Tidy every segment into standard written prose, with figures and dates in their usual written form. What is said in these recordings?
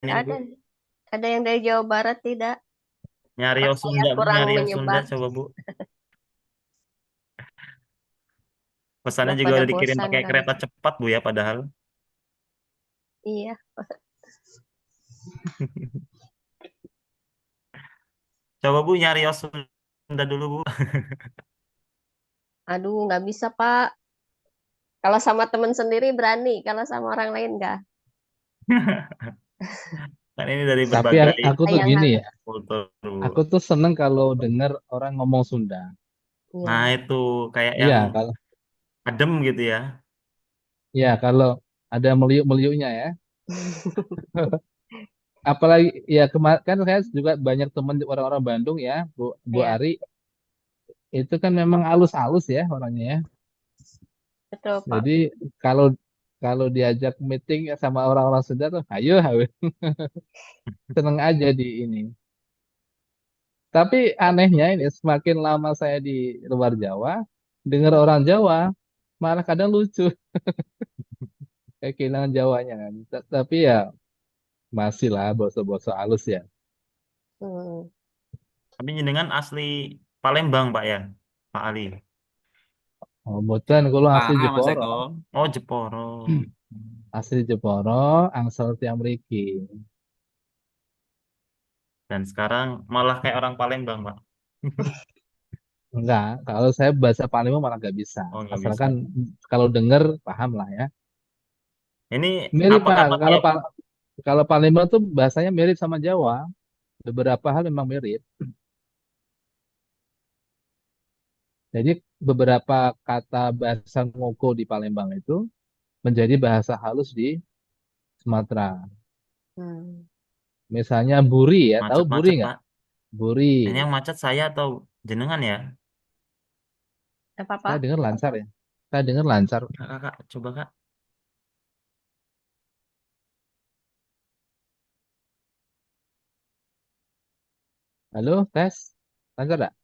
ini Bu. Ada. Ada yang dari Jawa Barat tidak? Nyari Apa Os saya Sunda, Bu. kurang Nyari Os Sunda menyebar? coba Bu. Pesannya Udah juga pada udah dikirim bosan pakai kali. kereta cepat Bu ya padahal. Iya. Coba Bu nyari Os Sunda dulu Bu. Aduh, nggak bisa, Pak. Kalau sama temen sendiri berani, kalau sama orang lain nggak. Kan ini dari Tapi berbagai aku tuh Sayang gini banget. ya, kultur Bu. aku tuh seneng kalau dengar orang ngomong Sunda. Nah Iya. itu kayak yang Iya, kalau adem gitu ya. ya kalau ada meliuk-meliuknya ya. Apalagi ya kemarin kan saya juga banyak teman orang-orang Bandung ya, Bu Iya, Ari itu kan memang halus-halus ya orangnya ya. betul, Pak. Jadi kalau kalau diajak meeting sama orang-orang Sunda tuh, ayo, ayo. Seneng aja di ini. Tapi anehnya ini semakin lama saya di luar Jawa, dengar orang Jawa malah kadang lucu kayak kehilangan Jawanya kan. Tapi ya masih lah bosok-bosok halus ya. Hmm. Tapi jenengan asli Palembang Pak ya, Pak Ali. Oh, boten kalau asli Paham Mas Jeporo. Eko. Oh Jeporo. Asli Jeporo, angsal tiang mriki. Dan sekarang malah kayak orang Palembang Pak. Enggak, kalau saya bahasa Palembang malah nggak bisa. Oh nggak bisa. Asalkan kalau denger paham lah ya. Ini Mirip apa Pak, karena kayak kalau Palembang tuh bahasanya mirip sama Jawa. Beberapa hal memang mirip. Jadi beberapa kata bahasa Ngoko di Palembang itu menjadi bahasa halus di Sumatera. Hmm. Misalnya buri ya, tahu buri macet-macet nggak? Pak? Buri. Ini yang macet saya atau jenengan ya? Apa, Saya Pak? dengar lancar ya. Saya dengar lancar. Kak, coba Kak. Halo, tes. Lancar nggak?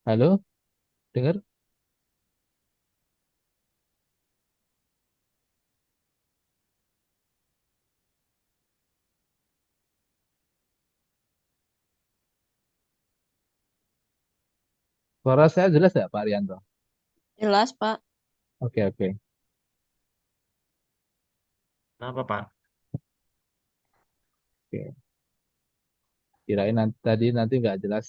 Halo, dengar? Suara saya jelas nggak Pak Arianto? Jelas, Pak. Oke, oke. Kenapa Pak? Oke. Kirain nanti nggak jelas.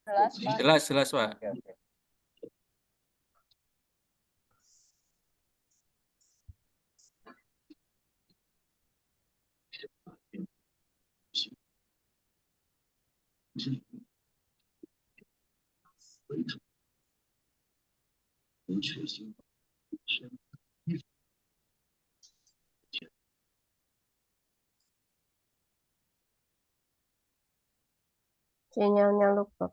Jelas, Pak. Jelas, jelas Pak. Oke, oke. Sinyalnya lupa.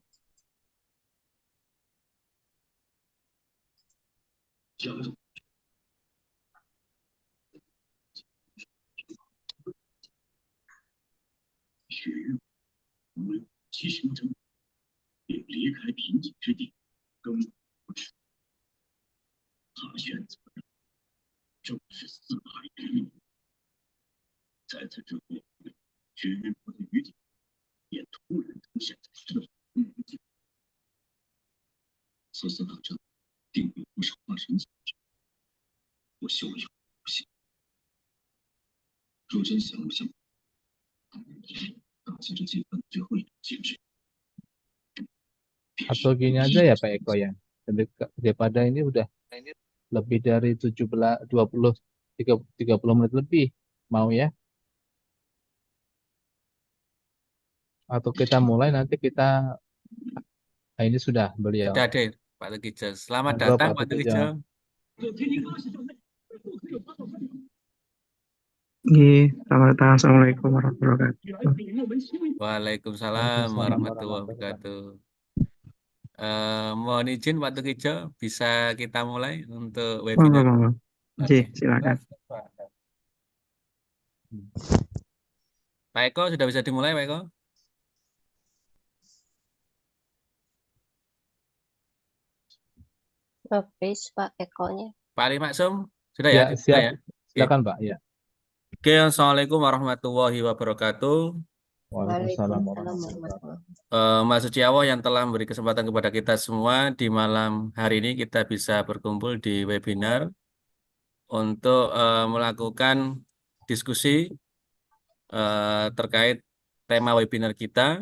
Atau gini aja ya Pak Eko ya. Daripada ini udah lebih dari 17, 20, 30 menit lebih. Mau ya? Atau kita mulai nanti kita, nah ini sudah beliau. Sudah hadir Pak Tukijo. Selamat Monggo datang Pak Pak Tukijo. Tukijo. Selamat datang. Assalamualaikum warahmatullahi wabarakatuh. Waalaikumsalam warahmatullahi wabarakatuh. Mohon izin Pak Tukijo, bisa kita mulai untuk Monggo, webinar. monggo. Oke. Silakan. Pak Eko sudah bisa dimulai Pak Eko? Habis Pak Ekonya. Pak Ali Maksum sudah ya? Ya, Dimulai siap. ya? Oke. Silakan Pak. Ya. Oke, Assalamualaikum warahmatullahi wabarakatuh. Waalaikumsalam Waalaikumsalam warahmatullahi wabarakatuh. warahmatullahi Mas Suci Allah yang telah memberi kesempatan kepada kita semua di malam hari ini kita bisa berkumpul di webinar untuk melakukan diskusi terkait tema webinar kita,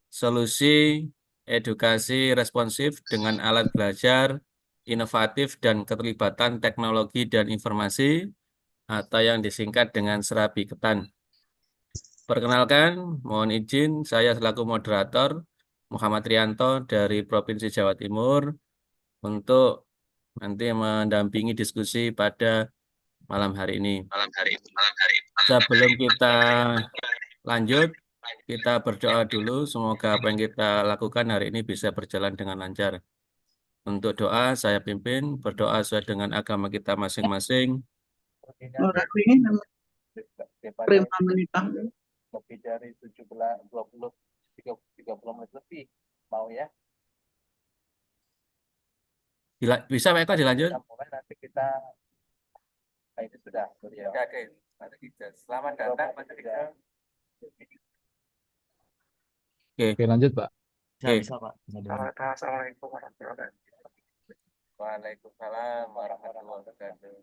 solusi edukasi responsif dengan alat belajar inovatif dan keterlibatan teknologi dan informasi atau yang disingkat dengan Serabi Ketan. Perkenalkan, mohon izin saya selaku moderator Muhammad Rianto dari Provinsi Jawa Timur untuk nanti mendampingi diskusi pada malam hari ini. Sebelum kita lanjut, kita berdoa dulu. Semoga apa yang kita lakukan hari ini bisa berjalan dengan lancar. Untuk doa, saya pimpin berdoa sesuai dengan agama kita masing-masing. Aku ini nama Prima Melita. Lebih dari 17, 20, 30 menit lebih. Mau ya? Bisa Pak Eko dilanjut? Kita mulai nanti kita, nah ini sudah beliau. Oke, Pak Tukijo. Selamat datang Pak Tukijo. Oke, lanjut Pak. Bisa, Oke. bisa Pak. Bisa Selamat dengar. datang. Assalamualaikum warahmatullahi wabarakatuh. Waalaikumsalam warahmatullahi wabarakatuh.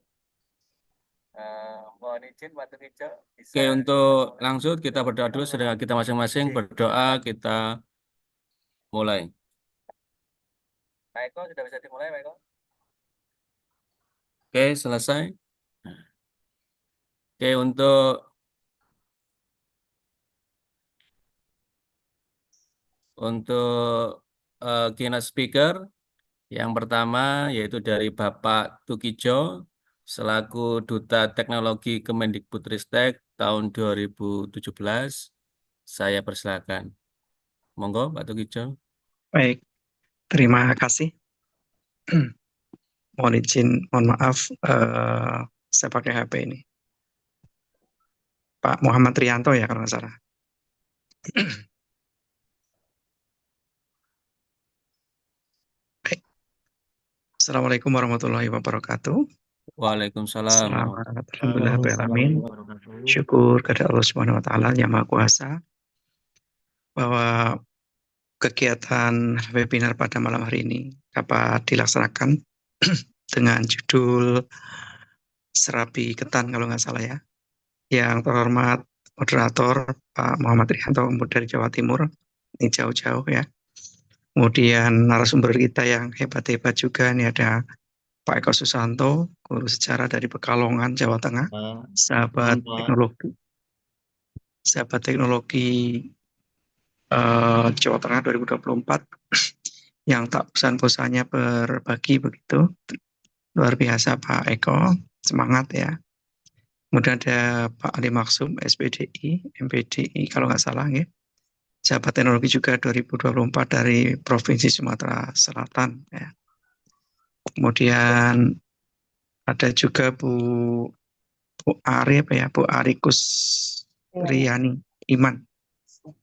Mohon izin Pak Tukijo. Oke, untuk langsung kita berdoa dulu sedang kita masing-masing berdoa, kita mulai. Pak Eko sudah bisa dimulai Pak Eko? Oke, selesai. Oke, untuk keynote speaker yang pertama yaitu dari Bapak Tukijo selaku Duta Teknologi Kemendikbudristek tahun 2017. Saya persilakan. Monggo Pak Tukijo. Baik, terima kasih. Mohon izin, mohon maaf, saya pakai HP ini. Pak Muhammad Rianto ya kalau nggak salah. Baik. Assalamualaikum warahmatullahi wabarakatuh. Waalaikumsalam. Selamat, alhamdulillah, alamin. Wabarakatuh. Syukur kepada Allah Subhanahu wa taala yang Maha Kuasa bahwa kegiatan webinar pada malam hari ini dapat dilaksanakan dengan judul Serabi Ketan kalau nggak salah ya. Yang terhormat moderator Pak Muhammad Rianto dari Jawa Timur, ini jauh-jauh ya. Kemudian narasumber kita yang hebat-hebat juga, ini ada Pak Eko Susanto, guru sejarah dari Pekalongan, Jawa Tengah, sahabat teknologi Jawa Tengah 2024. yang tak bosan-bosannya berbagi begitu. Luar biasa Pak Eko, semangat ya. Kemudian ada Pak Ali Maksum, SPDI, MPDI kalau nggak salah ya. Jabat Teknologi juga 2024 dari Provinsi Sumatera Selatan ya. Kemudian ada juga Bu Ari apa ya, Bu Arikus Riani Iman,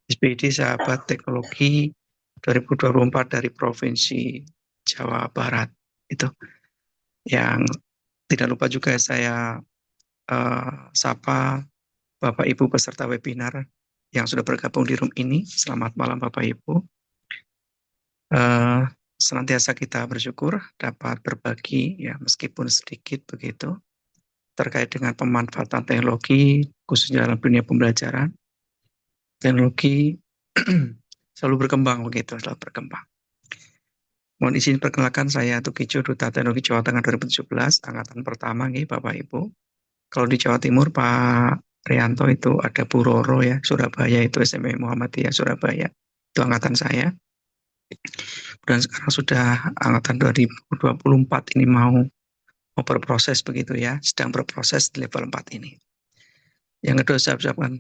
SPD Sahabat Teknologi 2024 dari Provinsi Jawa Barat. Itu yang tidak lupa juga saya sapa Bapak Ibu peserta webinar yang sudah bergabung di room ini. Selamat malam Bapak Ibu. Senantiasa kita bersyukur dapat berbagi ya meskipun sedikit begitu terkait dengan pemanfaatan teknologi khususnya dalam dunia pembelajaran. Teknologi selalu berkembang begitu, selalu berkembang. Mohon izin perkenalkan saya Tukijo, Duta Teknologi Jawa Tengah 2017, angkatan pertama nih Bapak Ibu. Kalau di Jawa Timur Pak Rianto itu ada Bu Roro ya, Surabaya itu SMP Muhammadiyah Surabaya. Itu angkatan saya. Dan sekarang sudah angkatan 2024 ini mau berproses begitu ya, sedang berproses di level 4 ini. Yang kedua saya ucapkan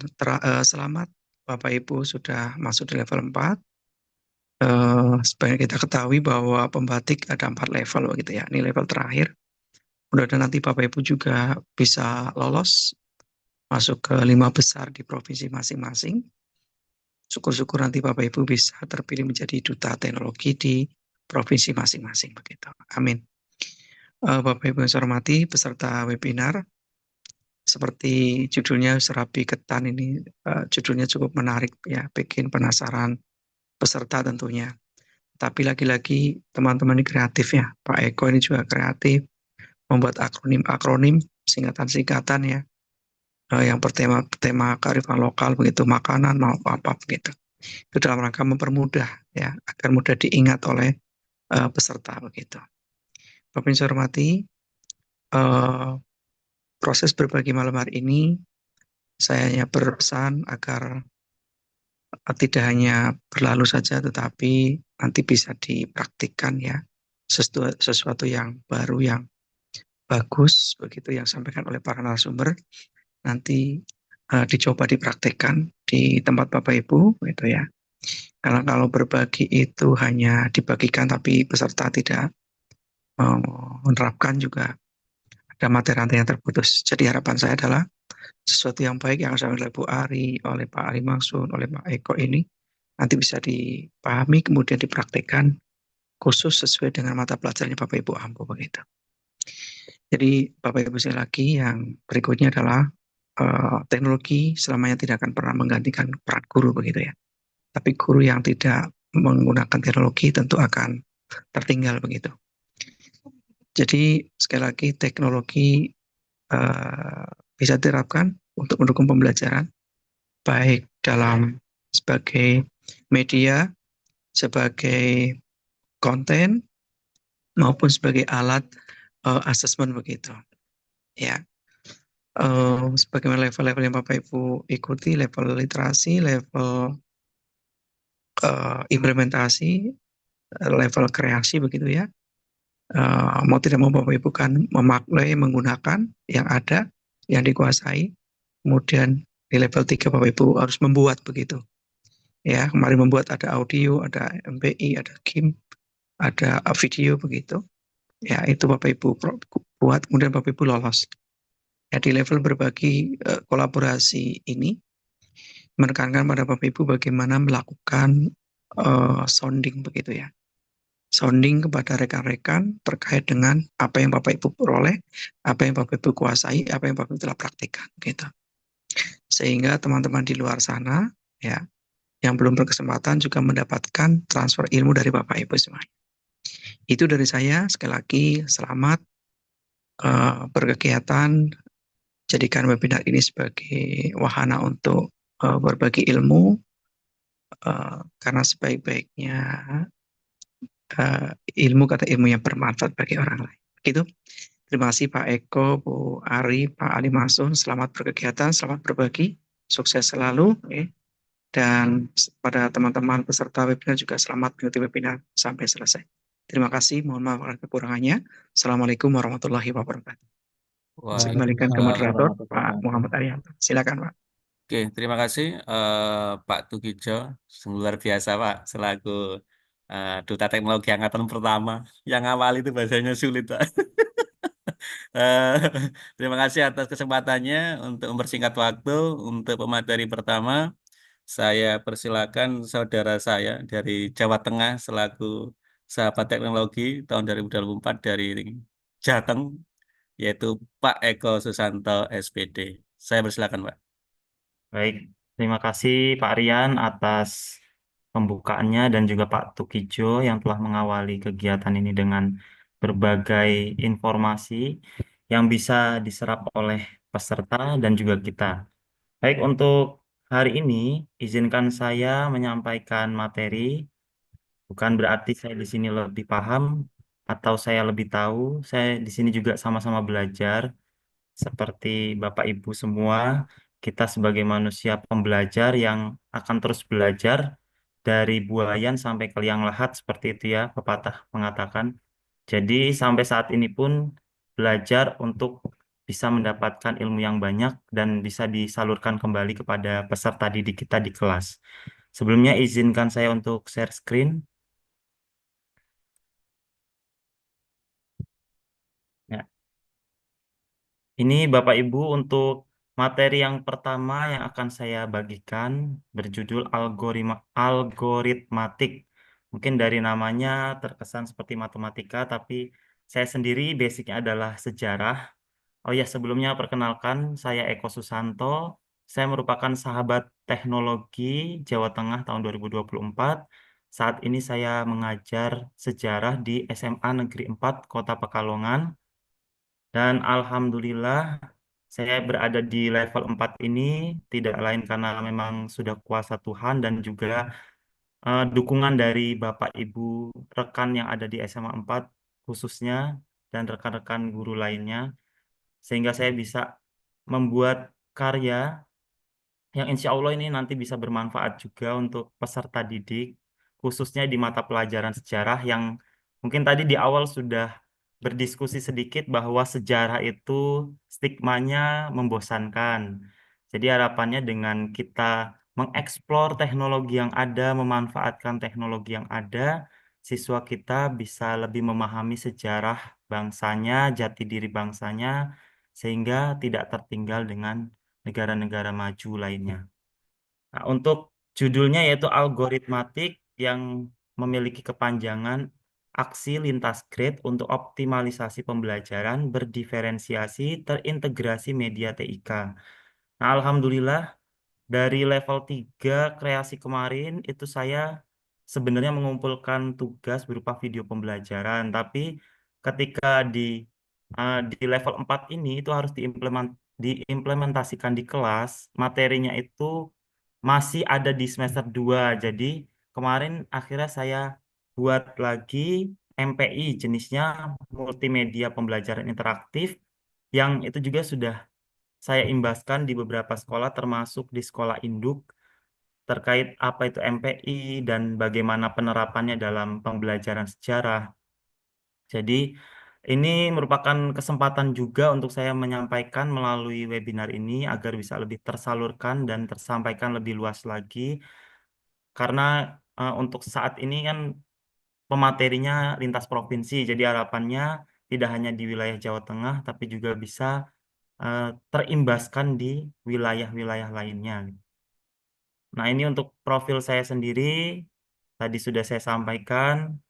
selamat Bapak Ibu sudah masuk di level 4. Sebagai kita ketahui bahwa pembatik ada 4 level begitu ya, ini level terakhir. Mudah-mudahan nanti Bapak Ibu juga bisa lolos masuk ke 5 besar di provinsi masing-masing. Syukur-syukur nanti Bapak Ibu bisa terpilih menjadi duta teknologi di provinsi masing-masing begitu. Amin. Bapak Ibu yang saya hormati peserta webinar, seperti judulnya Serabi Ketan ini, judulnya cukup menarik ya, bikin penasaran peserta tentunya. Tapi lagi-lagi teman-teman ini kreatif ya, Pak Eko ini juga kreatif, membuat akronim, singkatan-singkatan ya, yang bertema kearifan lokal begitu, makanan mau apa begitu. Itu dalam rangka mempermudah ya, agar mudah diingat oleh peserta begitu. Bapak Ibu saya hormati, proses berbagi malam hari ini saya hanya berpesan agar tidak hanya berlalu saja tetapi nanti bisa dipraktikkan ya, sesuatu yang baru yang bagus begitu yang disampaikan oleh para narasumber nanti dicoba dipraktikkan di tempat Bapak Ibu gitu ya. Karena kalau berbagi itu hanya dibagikan tapi peserta tidak menerapkan juga ada materi yang terputus. Jadi harapan saya adalah sesuatu yang baik yang disampaikan oleh Bu Ari, oleh Pak Ali Maksud, oleh Pak Eko ini nanti bisa dipahami kemudian dipraktikkan khusus sesuai dengan mata pelajarannya Bapak Ibu ampu begitu. Jadi Bapak Ibu sekali lagi yang berikutnya adalah teknologi selamanya tidak akan pernah menggantikan peran guru begitu ya. Tapi guru yang tidak menggunakan teknologi tentu akan tertinggal begitu. Jadi sekali lagi teknologi bisa diterapkan untuk mendukung pembelajaran baik dalam sebagai media, sebagai konten maupun sebagai alat asesmen begitu. Ya. Sebagaimana level-level yang Bapak Ibu ikuti, level literasi, level implementasi, level kreasi begitu ya. Mau tidak mau Bapak Ibu kan memaknai, menggunakan yang ada, yang dikuasai. Kemudian di level 3 Bapak Ibu harus membuat begitu. Ya, kemarin membuat ada audio, ada MPI, ada GIMP, ada video begitu. Ya, itu Bapak Ibu buat, kemudian Bapak Ibu lolos. Ya, di level berbagi kolaborasi ini menekankan pada Bapak Ibu bagaimana melakukan sounding begitu ya. Sounding kepada rekan-rekan terkait dengan apa yang Bapak Ibu peroleh, apa yang Bapak Ibu kuasai, apa yang Bapak Ibu telah praktikkan gitu. Sehingga teman-teman di luar sana ya yang belum berkesempatan juga mendapatkan transfer ilmu dari Bapak Ibu semuanya. Itu dari saya, sekali lagi selamat berkegiatan, jadikan webinar ini sebagai wahana untuk berbagi ilmu, karena sebaik-baiknya ilmu yang bermanfaat bagi orang lain. Begitu. Terima kasih Pak Eko, Bu Ari, Pak Ali Masun. Selamat berkegiatan, selamat berbagi, sukses selalu. Dan pada teman-teman peserta webinar juga selamat mengikuti webinar sampai selesai. Terima kasih, mohon maaf atas kekurangannya. Assalamualaikum warahmatullahi wabarakatuh. Saya kembalikan ke Waalaikumsalam moderator, warahmatullahi Pak wabarakatuh. Muhammad Arianto. Silakan, Pak. Oke, terima kasih Pak Tugijo. Sungguh luar biasa Pak, selaku Duta Teknologi Angkatan Pertama. Yang awal itu bahasanya sulit Pak. Eh, Terima kasih atas kesempatannya untuk mempersingkat waktu untuk pemateri pertama. Saya persilakan saudara saya dari Jawa Tengah selaku sahabat teknologi tahun 2024 dari Jateng, yaitu Pak Eko Susanto SPD. Saya persilakan Pak. Baik, terima kasih Pak Rian atas pembukaannya dan juga Pak Tukijo yang telah mengawali kegiatan ini dengan berbagai informasi yang bisa diserap oleh peserta dan juga kita. Baik, untuk hari ini izinkan saya menyampaikan materi, bukan berarti saya di sini lebih paham atau saya lebih tahu. Saya di sini juga sama-sama belajar seperti Bapak Ibu semua, kita sebagai manusia pembelajar yang akan terus belajar dari buayan sampai ke liang lahat seperti itu ya, pepatah mengatakan. Jadi sampai saat ini pun belajar untuk bisa mendapatkan ilmu yang banyak dan bisa disalurkan kembali kepada peserta didik kita di kelas. Sebelumnya izinkan saya untuk share screen. Ya. Ini Bapak Ibu untuk materi yang pertama yang akan saya bagikan berjudul algoritmatik. Mungkin dari namanya terkesan seperti matematika, tapi saya sendiri basicnya adalah sejarah. Oh ya, sebelumnya perkenalkan saya Eko Susanto. Saya merupakan sahabat teknologi Jawa Tengah tahun 2024. Saat ini saya mengajar sejarah di SMA Negeri 4 Kota Pekalongan. Dan alhamdulillah saya berada di level 4 ini tidak lain karena memang sudah kuasa Tuhan dan juga dukungan dari Bapak Ibu rekan yang ada di SMA 4 khususnya dan rekan-rekan guru lainnya sehingga saya bisa membuat karya yang insya Allah ini nanti bisa bermanfaat juga untuk peserta didik, khususnya di mata pelajaran sejarah yang mungkin tadi di awal sudah berdiskusi sedikit bahwa sejarah itu stigmanya membosankan. Jadi harapannya dengan kita mengeksplor teknologi yang ada, memanfaatkan teknologi yang ada, siswa kita bisa lebih memahami sejarah bangsanya, jati diri bangsanya, sehingga tidak tertinggal dengan negara-negara maju lainnya. Nah, untuk judulnya yaitu algoritmatik yang memiliki kepanjangan aksi lintas grade untuk optimalisasi pembelajaran berdiferensiasi terintegrasi media TIK. Nah, alhamdulillah dari level 3 kreasi kemarin itu saya sebenarnya mengumpulkan tugas berupa video pembelajaran, tapi ketika di level 4 ini itu harus diimplementasikan di kelas, materinya itu masih ada di semester 2. Jadi kemarin akhirnya saya buat lagi MPI jenisnya multimedia pembelajaran interaktif yang itu juga sudah saya imbaskan di beberapa sekolah termasuk di sekolah induk terkait apa itu MPI dan bagaimana penerapannya dalam pembelajaran sejarah. Jadi ini merupakan kesempatan juga untuk saya menyampaikan melalui webinar ini agar bisa lebih tersalurkan dan tersampaikan lebih luas lagi karena untuk saat ini kan pematerinya lintas provinsi. Jadi harapannya tidak hanya di wilayah Jawa Tengah tapi juga bisa eh, terimbaskan di wilayah-wilayah lainnya. Nah, ini untuk profil saya sendiri, tadi sudah saya sampaikan,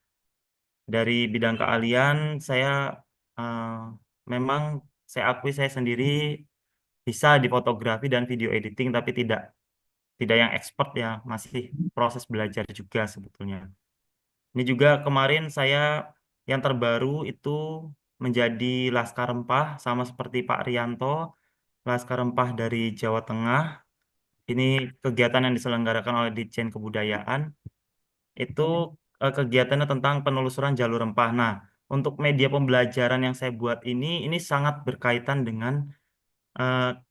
dari bidang keahlian, saya eh, memang saya akui saya sendiri bisa di fotografi dan video editing, tapi tidak yang expert ya, masih proses belajar juga sebetulnya. Ini juga kemarin saya yang terbaru itu menjadi Laskar Rempah, sama seperti Pak Rianto, Laskar Rempah dari Jawa Tengah. Ini kegiatan yang diselenggarakan oleh Ditjen Kebudayaan. Itu kegiatannya tentang penelusuran jalur rempah. Nah, untuk media pembelajaran yang saya buat ini sangat berkaitan dengan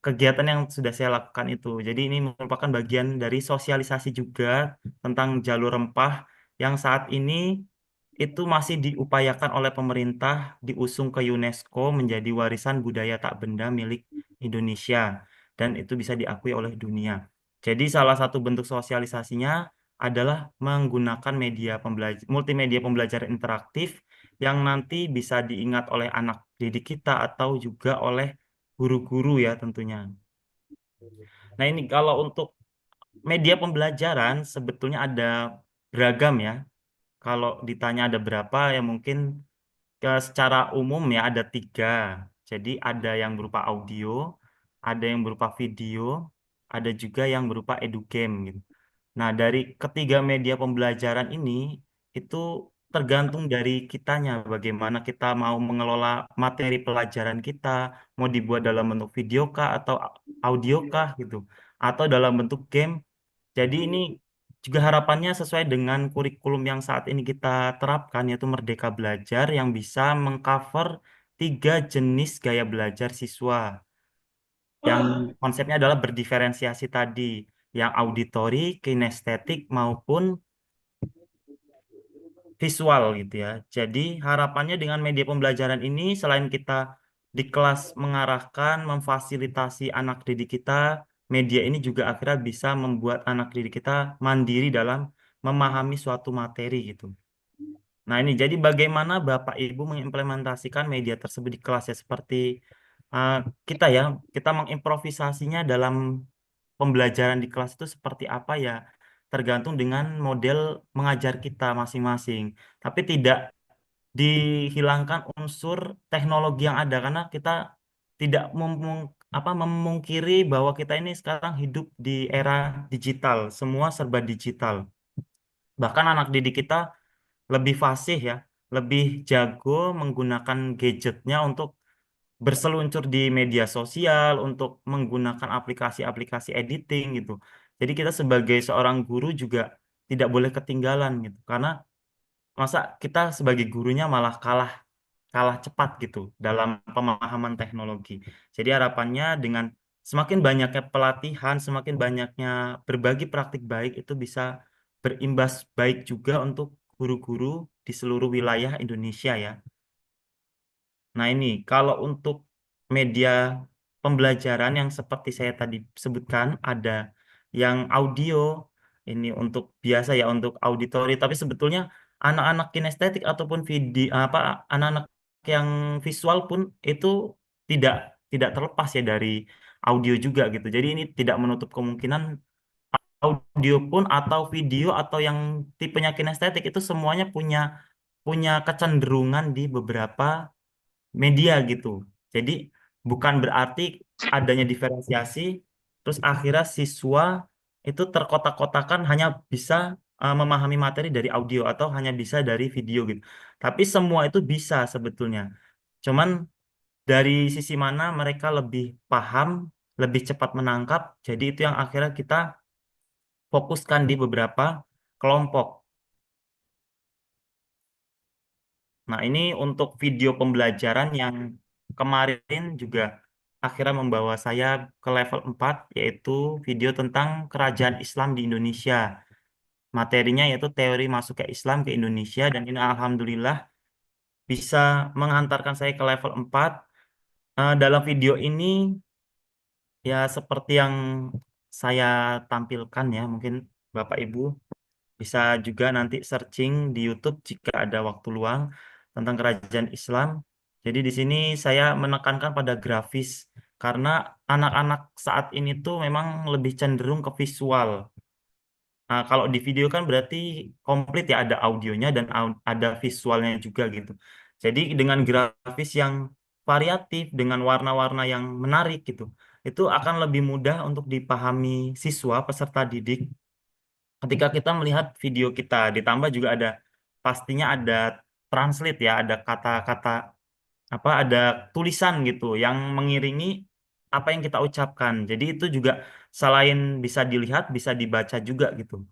kegiatan yang sudah saya lakukan itu. Jadi ini merupakan bagian dari sosialisasi juga tentang jalur rempah yang saat ini itu masih diupayakan oleh pemerintah diusung ke UNESCO menjadi warisan budaya tak benda milik Indonesia dan itu bisa diakui oleh dunia. Jadi salah satu bentuk sosialisasinya adalah menggunakan multimedia pembelajaran interaktif yang nanti bisa diingat oleh anak didik kita atau juga oleh guru-guru ya tentunya. Nah ini kalau untuk media pembelajaran sebetulnya ada beragam ya. Kalau ditanya ada berapa ya mungkin secara umum ya ada 3. Jadi ada yang berupa audio, ada yang berupa video, ada juga yang berupa edugame gitu. Nah dari ketiga media pembelajaran ini itu tergantung dari kitanya bagaimana kita mau mengelola materi pelajaran kita, mau dibuat dalam bentuk video kah atau audio kah gitu, atau dalam bentuk game. Jadi ini juga harapannya sesuai dengan kurikulum yang saat ini kita terapkan, yaitu Merdeka Belajar yang bisa mengcover 3 jenis gaya belajar siswa. Yang konsepnya adalah berdiferensiasi tadi, yang auditori, kinestetik, maupun visual gitu ya. Jadi harapannya dengan media pembelajaran ini, selain kita di kelas mengarahkan, memfasilitasi anak didik kita, media ini juga akhirnya bisa membuat anak didik kita mandiri dalam memahami suatu materi gitu. Nah ini jadi bagaimana Bapak Ibu mengimplementasikan media tersebut di kelas ya seperti uh, kita ya, kita mengimprovisasinya dalam pembelajaran di kelas itu seperti apa ya, tergantung dengan model mengajar kita masing-masing. Tapi tidak dihilangkan unsur teknologi yang ada karena kita tidak memungkiri bahwa kita ini sekarang hidup di era digital, semua serba digital. Bahkan anak didik kita lebih fasih ya, lebih jago menggunakan gadgetnya untuk berseluncur di media sosial, untuk menggunakan aplikasi-aplikasi editing gitu. Jadi kita sebagai seorang guru juga tidak boleh ketinggalan gitu. Karena masa kita sebagai gurunya malah kalah kalah cepat gitu dalam pemahaman teknologi. Jadi harapannya dengan semakin banyaknya pelatihan, semakin banyaknya berbagi praktik baik itu bisa berimbas baik juga untuk guru-guru di seluruh wilayah Indonesia ya. Nah, ini kalau untuk media pembelajaran yang seperti saya tadi sebutkan ada yang audio ini untuk biasa ya untuk auditori tapi sebetulnya anak-anak kinestetik ataupun video apa anak-anak yang visual pun itu tidak tidak terlepas ya dari audio juga gitu. Jadi ini tidak menutup kemungkinan audio pun atau video atau yang tipenya kinestetik itu semuanya punya punya kecenderungan di beberapa media gitu. Jadi bukan berarti adanya diferensiasi, terus akhirnya siswa itu terkotak-kotakan hanya bisa memahami materi dari audio atau hanya bisa dari video gitu. Tapi semua itu bisa sebetulnya. Cuman dari sisi mana mereka lebih paham, lebih cepat menangkap, jadi itu yang akhirnya kita fokuskan di beberapa kelompok. Nah, ini untuk video pembelajaran yang kemarin juga akhirnya membawa saya ke level 4, yaitu video tentang kerajaan Islam di Indonesia. Materinya yaitu teori masuk ke Islam ke Indonesia, dan ini alhamdulillah bisa menghantarkan saya ke level 4. Dalam video ini, ya seperti yang saya tampilkan ya, mungkin Bapak Ibu bisa juga nanti searching di YouTube jika ada waktu luang tentang kerajaan Islam. Jadi di sini saya menekankan pada grafis karena anak-anak saat ini tuh memang lebih cenderung ke visual. Nah, kalau di video kan berarti komplit ya ada audionya dan ada visualnya juga gitu. Jadi dengan grafis yang variatif dengan warna-warna yang menarik gitu, itu akan lebih mudah untuk dipahami siswa peserta didik ketika kita melihat video kita, ditambah juga ada pastinya ada translate ya, ada kata-kata ada tulisan gitu yang mengiringi apa yang kita ucapkan. Jadi itu juga selain bisa dilihat, bisa dibaca juga gitu.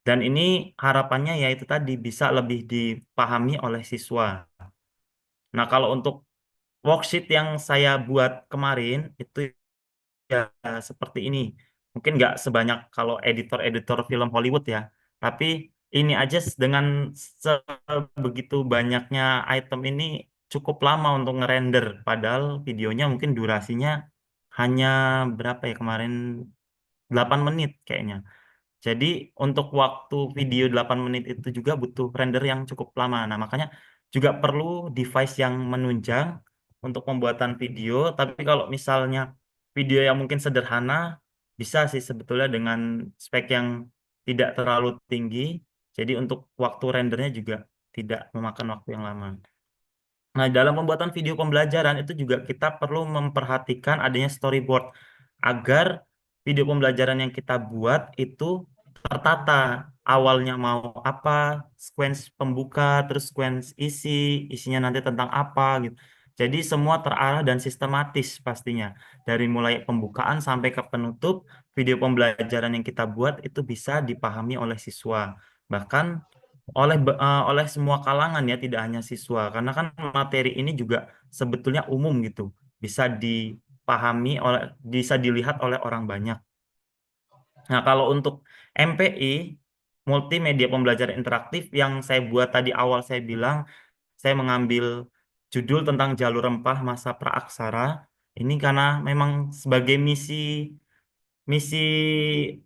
Dan ini harapannya ya itu tadi bisa lebih dipahami oleh siswa. Nah, kalau untuk worksheet yang saya buat kemarin itu seperti ini. Mungkin nggak sebanyak kalau editor-editor film Hollywood ya, tapi ini aja dengan sebegitu banyaknya item ini cukup lama untuk ngerender. Padahal videonya mungkin durasinya hanya berapa ya kemarin, 8 menit kayaknya. Jadi untuk waktu video 8 menit itu juga butuh render yang cukup lama. Nah, makanya juga perlu device yang menunjang untuk pembuatan video. Tapi kalau misalnya video yang mungkin sederhana, bisa sih sebetulnya dengan spek yang tidak terlalu tinggi. Jadi untuk waktu rendernya juga tidak memakan waktu yang lama. Nah, dalam pembuatan video pembelajaran itu juga kita perlu memperhatikan adanya storyboard agar video pembelajaran yang kita buat itu tertata. Awalnya mau apa, sequence pembuka, terus sequence isinya nanti tentang apa gitu. Jadi semua terarah dan sistematis pastinya. Dari mulai pembukaan sampai ke penutup, video pembelajaran yang kita buat itu bisa dipahami oleh siswa. Bahkan oleh semua kalangan ya, tidak hanya siswa. Karena kan materi ini juga sebetulnya umum gitu. Bisa dipahami bisa dilihat oleh orang banyak. Nah, kalau untuk MPI, multimedia pembelajaran interaktif yang saya buat tadi awal saya bilang, saya mengambil judul tentang jalur rempah masa praaksara. Ini karena memang sebagai misi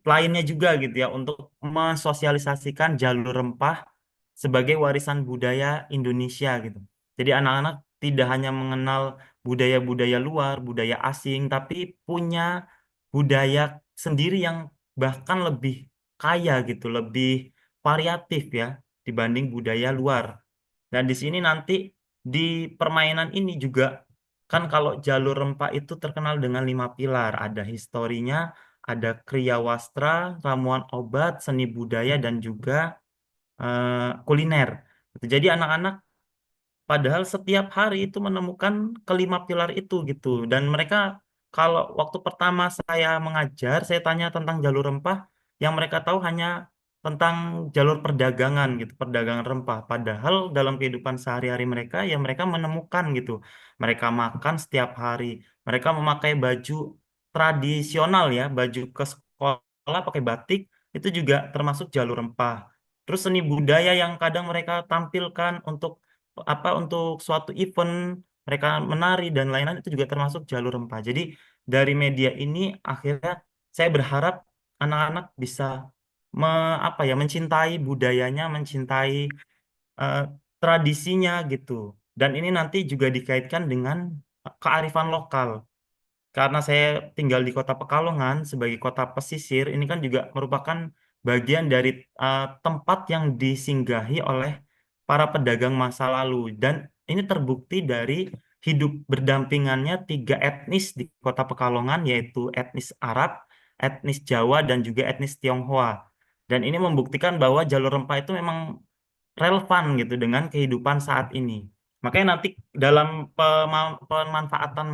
lainnya juga gitu ya untuk mensosialisasikan jalur rempah sebagai warisan budaya Indonesia gitu. Jadi anak-anak tidak hanya mengenal budaya-budaya luar, budaya asing, tapi punya budaya sendiri yang bahkan lebih kaya gitu, lebih variatif ya dibanding budaya luar. Dan di sini nanti di permainan ini juga kan kalau jalur rempah itu terkenal dengan 5 pilar. Ada historinya, ada kriya wastra, ramuan obat, seni budaya, dan juga kuliner. Jadi anak-anak padahal setiap hari itu menemukan kelima pilar itu gitu. Dan mereka kalau waktu pertama saya mengajar, saya tanya tentang jalur rempah, yang mereka tahu hanya tentang jalur perdagangan gitu, perdagangan rempah. Padahal dalam kehidupan sehari-hari mereka, ya mereka menemukan gitu. Mereka makan setiap hari, mereka memakai baju tradisional ya, baju ke sekolah pakai batik, itu juga termasuk jalur rempah. Terus seni budaya yang kadang mereka tampilkan untuk suatu event mereka menari dan lain-lain itu juga termasuk jalur rempah. Jadi dari media ini akhirnya saya berharap anak-anak bisa mencintai budayanya, mencintai eh, tradisinya gitu. Dan ini nanti juga dikaitkan dengan kearifan lokal. Karena saya tinggal di Kota Pekalongan sebagai kota pesisir, ini kan juga merupakan bagian dari tempat yang disinggahi oleh para pedagang masa lalu. Dan ini terbukti dari hidup berdampingannya 3 etnis di Kota Pekalongan, yaitu etnis Arab, etnis Jawa, dan juga etnis Tionghoa. Dan ini membuktikan bahwa jalur rempah itu memang relevan gitu dengan kehidupan saat ini. Makanya nanti dalam pemanfaatan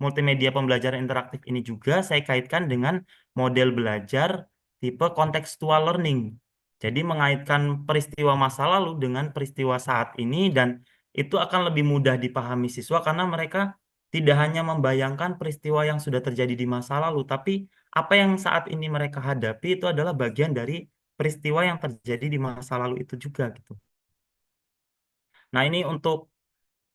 multimedia pembelajaran interaktif ini juga saya kaitkan dengan model belajar tipe contextual learning. Jadi mengaitkan peristiwa masa lalu dengan peristiwa saat ini dan itu akan lebih mudah dipahami siswa karena mereka tidak hanya membayangkan peristiwa yang sudah terjadi di masa lalu, tapi apa yang saat ini mereka hadapi itu adalah bagian dari peristiwa yang terjadi di masa lalu itu juga gitu. Nah, ini untuk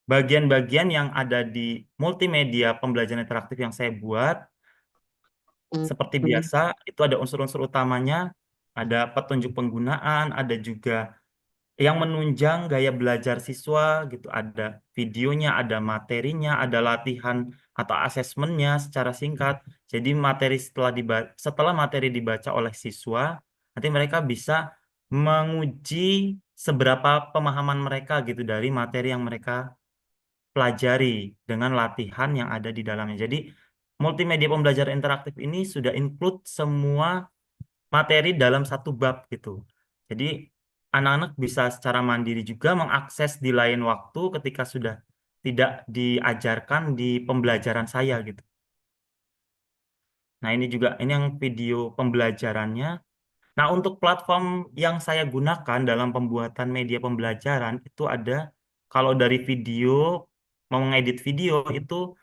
bagian-bagian yang ada di multimedia pembelajaran interaktif yang saya buat. Seperti biasa, itu ada unsur-unsur utamanya, ada petunjuk penggunaan, ada juga yang menunjang gaya belajar siswa gitu. Ada videonya, ada materinya, ada latihan atau asesmennya secara singkat. Jadi setelah materi dibaca oleh siswa, nanti mereka bisa menguji seberapa pemahaman mereka gitu dari materi yang mereka pelajari dengan latihan yang ada di dalamnya. Jadi multimedia pembelajaran interaktif ini sudah include semua materi dalam satu bab gitu. Jadi anak-anak bisa secara mandiri juga mengakses di lain waktu ketika sudah tidak diajarkan di pembelajaran saya gitu. Nah, ini yang video pembelajarannya. Nah, untuk platform yang saya gunakan dalam pembuatan media pembelajaran itu ada, kalau dari video, mau mengedit video itu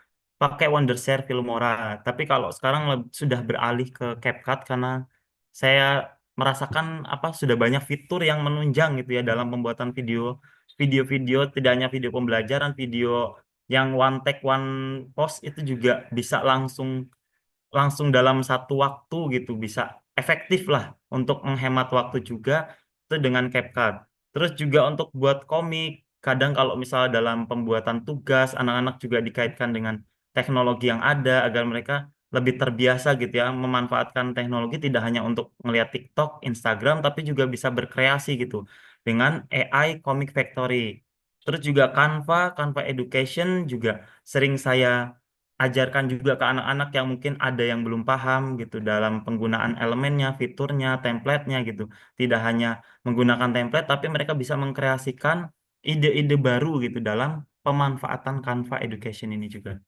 pakai Wondershare Filmora. Tapi kalau sekarang sudah beralih ke CapCut karena saya merasakan apa sudah banyak fitur yang menunjang gitu ya dalam pembuatan video-video tidak hanya video pembelajaran, video yang one take one post itu juga bisa langsung langsung dalam satu waktu gitu bisa efektif lah untuk menghemat waktu juga itu dengan CapCut. Terus juga untuk buat komik, kadang kalau misalnya dalam pembuatan tugas anak-anak juga dikaitkan dengan teknologi yang ada agar mereka lebih terbiasa gitu ya memanfaatkan teknologi tidak hanya untuk melihat TikTok, Instagram tapi juga bisa berkreasi gitu dengan AI Comic Factory. Terus juga Canva Education juga sering saya ajarkan juga ke anak-anak yang mungkin ada yang belum paham gitu dalam penggunaan elemennya, fiturnya, template-nya gitu. Tidak hanya menggunakan template, tapi mereka bisa mengkreasikan ide-ide baru gitu dalam pemanfaatan Canva Education ini juga.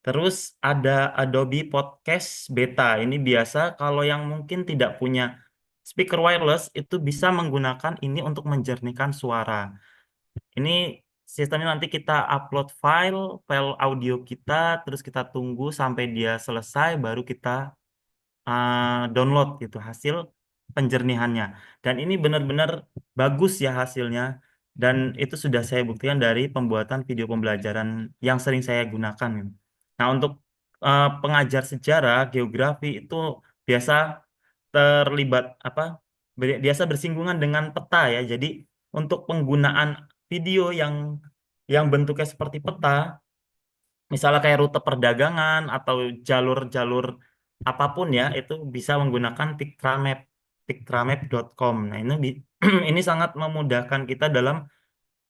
Terus ada Adobe Podcast Beta. Ini biasa kalau yang mungkin tidak punya speaker wireless itu bisa menggunakan ini untuk menjernihkan suara. Ini sistemnya nanti kita upload file audio kita, terus kita tunggu sampai dia selesai, baru kita download gitu hasil penjernihannya. Dan ini benar-benar bagus ya hasilnya. Dan itu sudah saya buktikan dari pembuatan video pembelajaran yang sering saya gunakan. Nah, untuk pengajar sejarah, geografi itu biasa terlibat apa? Biasa bersinggungan dengan peta ya. Jadi untuk penggunaan video yang bentuknya seperti peta, misalnya kayak rute perdagangan atau jalur-jalur apapun ya, itu bisa menggunakan Pictramap, pictramap.com. Nah, ini ini sangat memudahkan kita dalam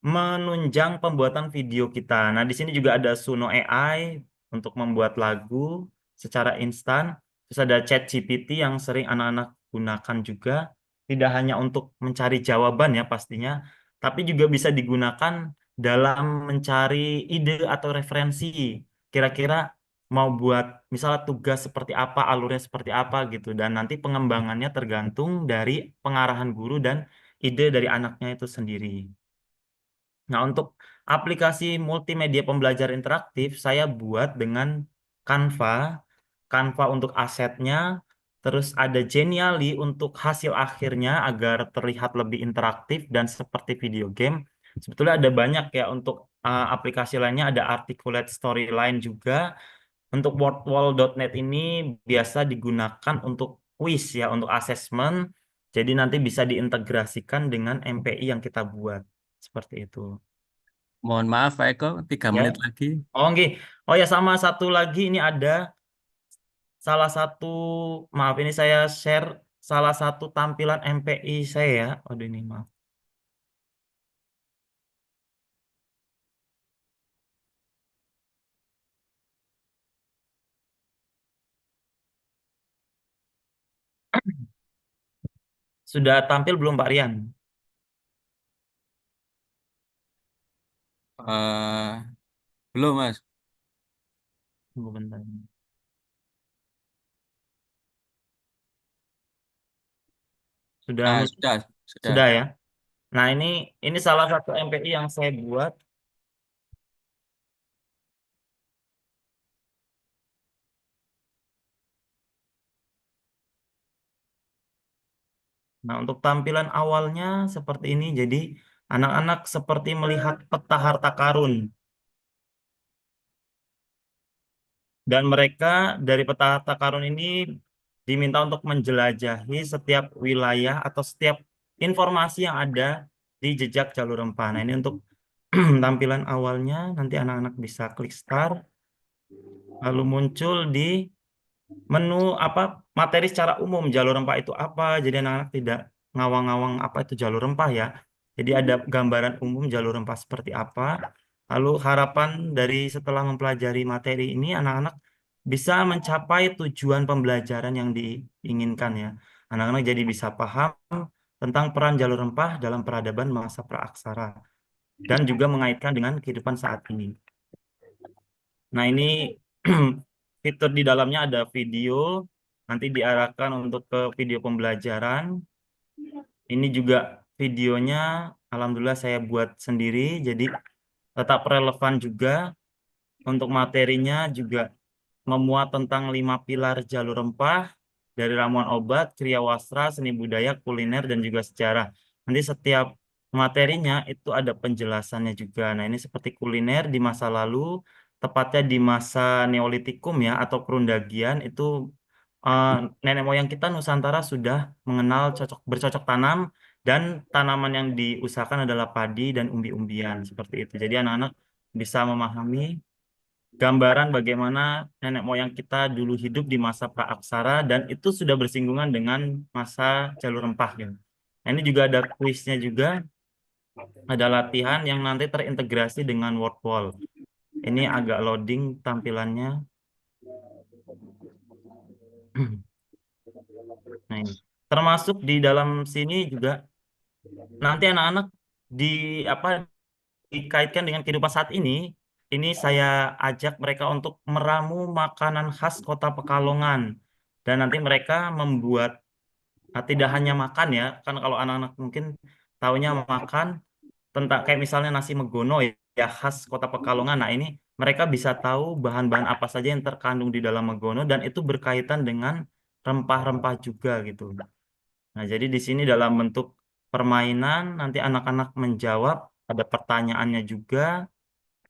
menunjang pembuatan video kita. Nah, di sini juga ada Suno AI untuk membuat lagu secara instan. Terus ada ChatGPT yang sering anak-anak gunakan juga. Tidak hanya untuk mencari jawaban ya pastinya, tapi juga bisa digunakan dalam mencari ide atau referensi. Kira-kira mau buat misalnya tugas seperti apa, alurnya seperti apa gitu. Dan nanti pengembangannya tergantung dari pengarahan guru dan ide dari anaknya itu sendiri. Nah, untuk aplikasi multimedia pembelajar interaktif, saya buat dengan Canva. Canva untuk asetnya, terus ada Genially untuk hasil akhirnya agar terlihat lebih interaktif dan seperti video game. Sebetulnya ada banyak ya untuk aplikasi lainnya, ada Articulate Storyline juga. Untuk wordwall.net ini biasa digunakan untuk quiz ya, untuk assessment. Jadi nanti bisa diintegrasikan dengan MPI yang kita buat. Seperti itu. Mohon maaf, Pak Eko, 3 menit Ya. lagi. Oh, nggih. Oh ya, sama satu lagi ini ada salah satu, maaf ini saya share salah satu tampilan MPI saya ya. Aduh ini maaf. Sudah tampil belum Pak Rian? Eh, belum, Mas. Tunggu bentar. Sudah Nah, muncul? sudah, sudah. Sudah ya. Nah, ini salah satu MPI yang saya buat. Nah, untuk tampilan awalnya seperti ini. Jadi, anak-anak seperti melihat peta harta karun. Dan mereka dari peta harta karun ini diminta untuk menjelajahi setiap wilayah atau setiap informasi yang ada di jejak jalur rempah. Nah, ini untuk tampilan awalnya. Nanti anak-anak bisa klik start. Lalu muncul di menu apa materi secara umum jalur rempah itu apa. Jadi anak-anak tidak ngawang-ngawang apa itu jalur rempah ya. Jadi ada gambaran umum jalur rempah seperti apa. Lalu harapan dari setelah mempelajari materi ini anak-anak bisa mencapai tujuan pembelajaran yang diinginkan ya. Anak-anak jadi bisa paham tentang peran jalur rempah dalam peradaban masa praaksara dan juga mengaitkan dengan kehidupan saat ini. Nah, ini fitur di dalamnya ada video, nanti diarahkan untuk ke video pembelajaran. Ini juga videonya, alhamdulillah saya buat sendiri, jadi tetap relevan juga Untuk materinya juga memuat tentang 5 pilar jalur rempah, dari ramuan obat, kriya wastra, seni budaya, kuliner, dan juga sejarah. Nanti setiap materinya itu ada penjelasannya juga. Nah, ini seperti kuliner di masa lalu, tepatnya di masa Neolitikum ya, atau Perundagian, itu nenek moyang kita Nusantara sudah mengenal bercocok tanam, dan tanaman yang diusahakan adalah padi dan umbi-umbian, seperti itu. Jadi anak-anak bisa memahami gambaran bagaimana nenek moyang kita dulu hidup di masa praaksara dan itu sudah bersinggungan dengan masa jalur rempah gitu. Nah, ini juga ada kuisnya juga, ada latihan yang nanti terintegrasi dengan word wall. Ini agak loading tampilannya. Nah, ini. Termasuk di dalam sini juga nanti anak-anak di apa dikaitkan dengan kehidupan saat ini. Ini saya ajak mereka untuk meramu makanan khas Kota Pekalongan. Dan nanti mereka membuat, tidak hanya makan ya, kan kalau anak-anak mungkin taunya makan tentang kayak misalnya nasi megono ya khas Kota Pekalongan. Nah, ini mereka bisa tahu bahan-bahan apa saja yang terkandung di dalam megono dan itu berkaitan dengan rempah-rempah juga gitu. Nah, jadi di sini dalam bentuk permainan nanti anak-anak menjawab, ada pertanyaannya juga.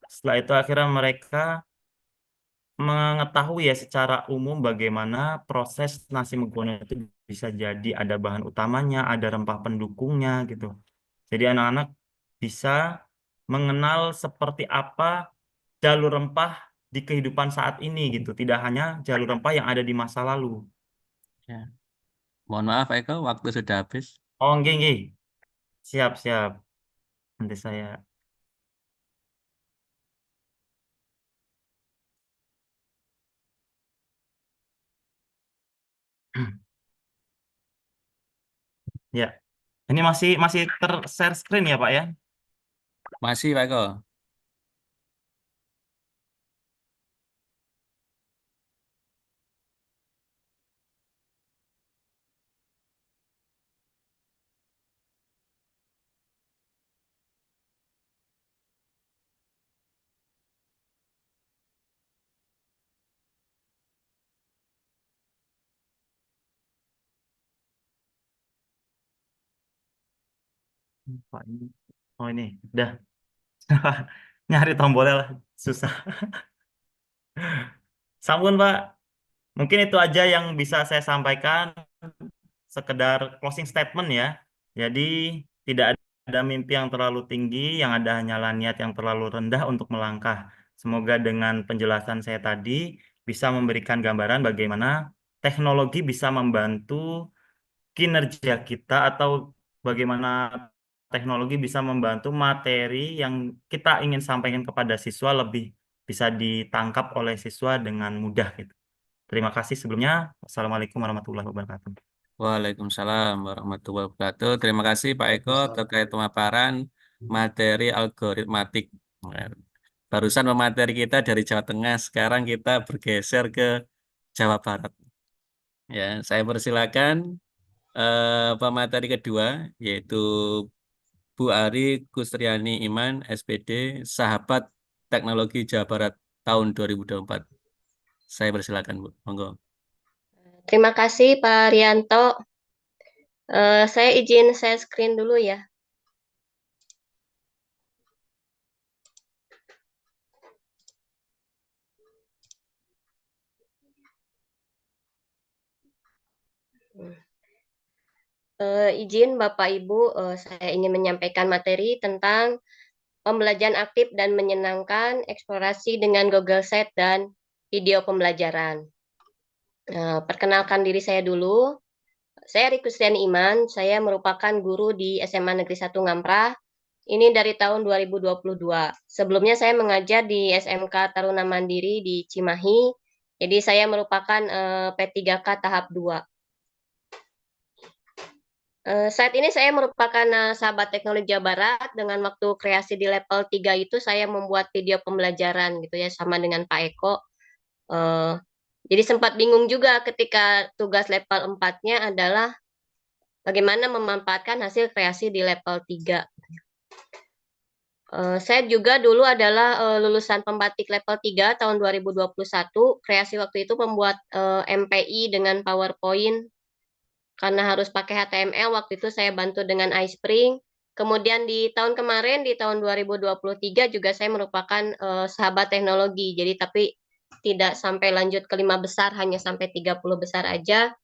Setelah itu akhirnya mereka mengetahui ya secara umum bagaimana proses nasi megono itu bisa jadi ada bahan utamanya, ada rempah pendukungnya gitu. Jadi anak-anak bisa mengenal seperti apa jalur rempah di kehidupan saat ini gitu. Tidak hanya jalur rempah yang ada di masa lalu. Ya. Mohon maaf Eko, waktu sudah habis. Oh, nggih, nggih. Siap, siap. Nanti saya ya. Ini masih masih ter-share screen ya, Pak ya? Masih Pak Eko. Pak ini. Oh, ini. Udah. Nyari tombolnya lah. Susah. Sampun, Pak. Mungkin itu aja yang bisa saya sampaikan. Sekedar closing statement ya. Jadi tidak ada mimpi yang terlalu tinggi, yang ada hanyalah niat yang terlalu rendah untuk melangkah. Semoga dengan penjelasan saya tadi bisa memberikan gambaran bagaimana teknologi bisa membantu kinerja kita atau bagaimana teknologi bisa membantu materi yang kita ingin sampaikan kepada siswa lebih bisa ditangkap oleh siswa dengan mudah gitu. Terima kasih sebelumnya. Wassalamualaikum warahmatullahi wabarakatuh. Waalaikumsalam warahmatullahi wabarakatuh. Terima kasih Pak Eko terkait pemaparan materi algoritmatik. Nah, barusan pemateri kita dari Jawa Tengah, sekarang kita bergeser ke Jawa Barat. Ya, saya persilakan pemateri kedua yaitu Bu Ari Kustriani Iman, SPD, Sahabat Teknologi Jawa Barat tahun 2024. Saya persilakan Bu, monggo. Terima kasih Pak Rianto. Saya izin share screen dulu ya. Izin Bapak Ibu, saya ingin menyampaikan materi tentang pembelajaran aktif dan menyenangkan, eksplorasi dengan Google Set dan video pembelajaran. Perkenalkan diri saya dulu. Saya Rikustiani Iman, saya merupakan guru di SMA Negeri 1 Ngamprah. Ini dari tahun 2022. Sebelumnya saya mengajar di SMK Taruna Mandiri di Cimahi. Jadi saya merupakan P3K tahap 2. Saat ini saya merupakan sahabat teknologi Jawa Barat. Dengan waktu kreasi di level 3 itu saya membuat video pembelajaran gitu ya sama dengan Pak Eko. Jadi sempat bingung juga ketika tugas level 4-nya adalah bagaimana memanfaatkan hasil kreasi di level 3. Saya juga dulu adalah lulusan pembatik level 3 tahun 2021. Kreasi waktu itu membuat MPI dengan PowerPoint karena harus pakai HTML. Waktu itu saya bantu dengan iSpring. Kemudian di tahun kemarin, di tahun 2023 juga saya merupakan sahabat teknologi. Jadi tapi tidak sampai lanjut ke 5 besar, hanya sampai 30 besar aja.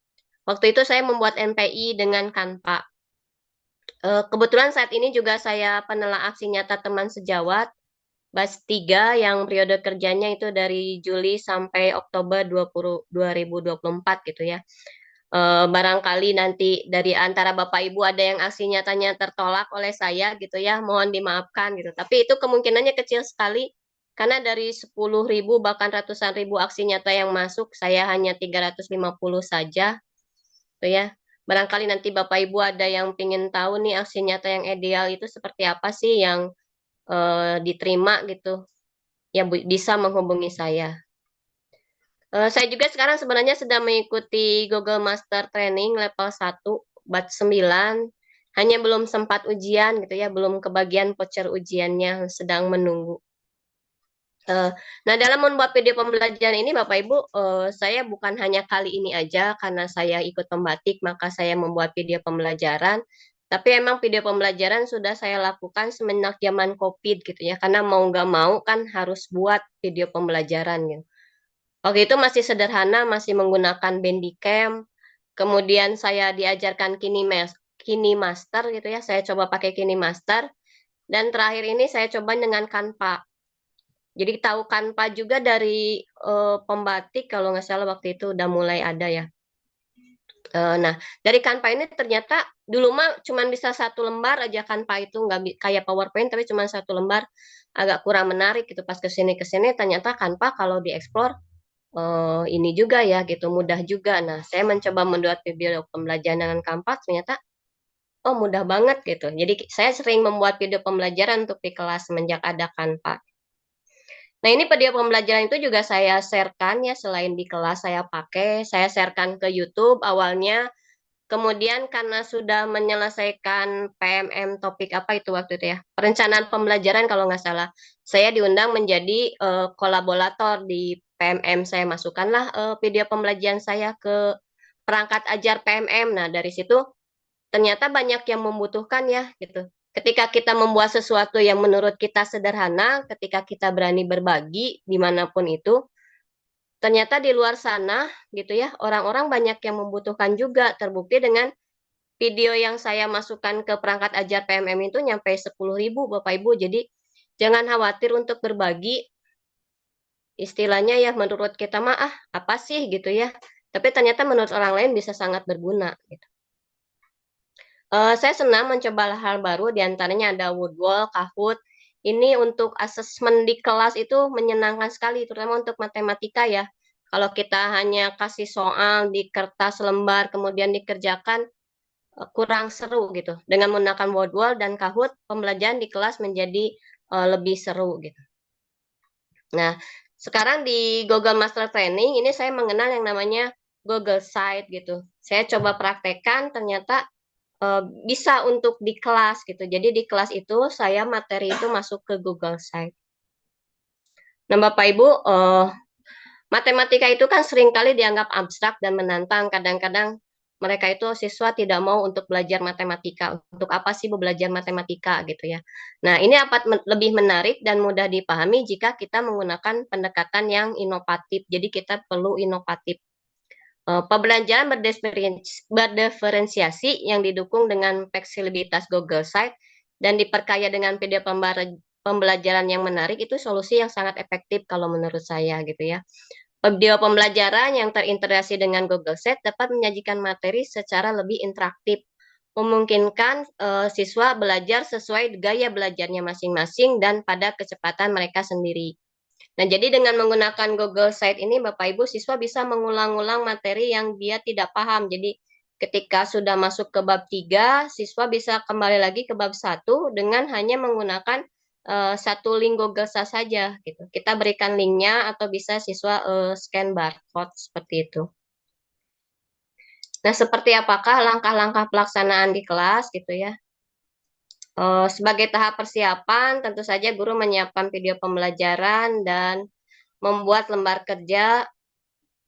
Waktu itu saya membuat MPI dengan Canva. Kebetulan saat ini juga saya penelaah aksi nyata teman sejawat batch 3 yang periode kerjanya itu dari Juli sampai Oktober 2024 gitu ya. Barangkali nanti dari antara Bapak Ibu ada yang aksi nyatanya tertolak oleh saya gitu ya, mohon dimaafkan gitu. Tapi itu kemungkinannya kecil sekali karena dari 10.000 bahkan ratusan ribu aksi nyata yang masuk, saya hanya 350 saja gitu ya. Barangkali nanti Bapak Ibu ada yang ingin tahu nih aksi nyata yang ideal itu seperti apa sih yang diterima gitu, ya bisa menghubungi saya. Saya juga sekarang sebenarnya sedang mengikuti Google Master Training level 1 batch 9, hanya belum sempat ujian gitu ya, belum kebagian voucher ujiannya, sedang menunggu. Nah, dalam membuat video pembelajaran ini Bapak Ibu, saya bukan hanya kali ini aja karena saya ikut pembatik maka saya membuat video pembelajaran, tapi emang video pembelajaran sudah saya lakukan semenjak zaman COVID gitu ya, karena mau nggak mau kan harus buat video pembelajaran gitu. Waktu itu masih sederhana, masih menggunakan Bandicam, kemudian saya diajarkan KineMaster gitu ya, saya coba pakai KineMaster, dan terakhir ini saya coba dengan Canva. Jadi tahu Canva juga dari pembatik kalau nggak salah waktu itu udah mulai ada ya. Nah, dari Canva ini ternyata dulu mah cuma bisa 1 lembar aja Canva itu, nggak kayak PowerPoint tapi cuma 1 lembar, agak kurang menarik gitu. Pas kesini ternyata Canva kalau dieksplor ini juga ya gitu, mudah juga. Nah, saya mencoba membuat video pembelajaran dengan Canva, ternyata oh mudah banget gitu. Jadi saya sering membuat video pembelajaran untuk di kelas semenjak ada Canva. Nah, ini video pembelajaran itu juga saya share-kan ya, selain di kelas saya pakai, saya share-kan ke YouTube awalnya. Kemudian karena sudah menyelesaikan PMM topik apa itu waktu itu ya, perencanaan pembelajaran kalau nggak salah, saya diundang menjadi kolaborator di PMM. Saya masukkanlah video pembelajaran saya ke perangkat ajar PMM. Nah, dari situ ternyata banyak yang membutuhkan ya gitu. Ketika kita membuat sesuatu yang menurut kita sederhana, ketika kita berani berbagi dimanapun itu, ternyata di luar sana gitu ya, orang-orang banyak yang membutuhkan juga. Terbukti dengan video yang saya masukkan ke perangkat ajar PMM itu nyampe 10.000 Bapak Ibu. Jadi jangan khawatir untuk berbagi. Istilahnya ya menurut kita mah apa sih gitu ya. Tapi ternyata menurut orang lain bisa sangat berguna gitu. Saya senang mencoba hal baru, diantaranya ada Woodwall, Kahoot. Ini untuk asesmen di kelas itu menyenangkan sekali, terutama untuk matematika ya. Kalau kita hanya kasih soal di kertas lembar kemudian dikerjakan, kurang seru gitu. Dengan menggunakan Woodwall dan Kahoot, pembelajaran di kelas menjadi lebih seru gitu. Nah, sekarang di Google Master Training ini saya mengenal yang namanya Google Site gitu. Saya coba praktekkan, ternyata bisa untuk di kelas gitu. Jadi di kelas itu saya materi itu masuk ke Google Site. Nah, Bapak Ibu, matematika itu kan seringkali dianggap abstrak dan menantang. Kadang-kadang mereka itu siswa tidak mau untuk belajar matematika. Untuk apa sih belajar matematika gitu ya. Nah, ini lebih menarik dan mudah dipahami jika kita menggunakan pendekatan yang inovatif. Jadi kita perlu inovatif. Pembelajaran berdiferensiasi yang didukung dengan fleksibilitas Google Site dan diperkaya dengan video pembelajaran yang menarik itu solusi yang sangat efektif kalau menurut saya gitu ya. Video pembelajaran yang terintegrasi dengan Google Site dapat menyajikan materi secara lebih interaktif, memungkinkan siswa belajar sesuai gaya belajarnya masing-masing dan pada kecepatan mereka sendiri. Nah, jadi dengan menggunakan Google Site ini, Bapak Ibu siswa bisa mengulang-ulang materi yang dia tidak paham. Jadi, ketika sudah masuk ke bab 3, siswa bisa kembali lagi ke bab 1 dengan hanya menggunakan satu link Google saja gitu. Kita berikan linknya atau bisa siswa scan barcode seperti itu. Nah, seperti apakah langkah-langkah pelaksanaan di kelas gitu ya? Sebagai tahap persiapan, tentu saja guru menyiapkan video pembelajaran dan membuat lembar kerja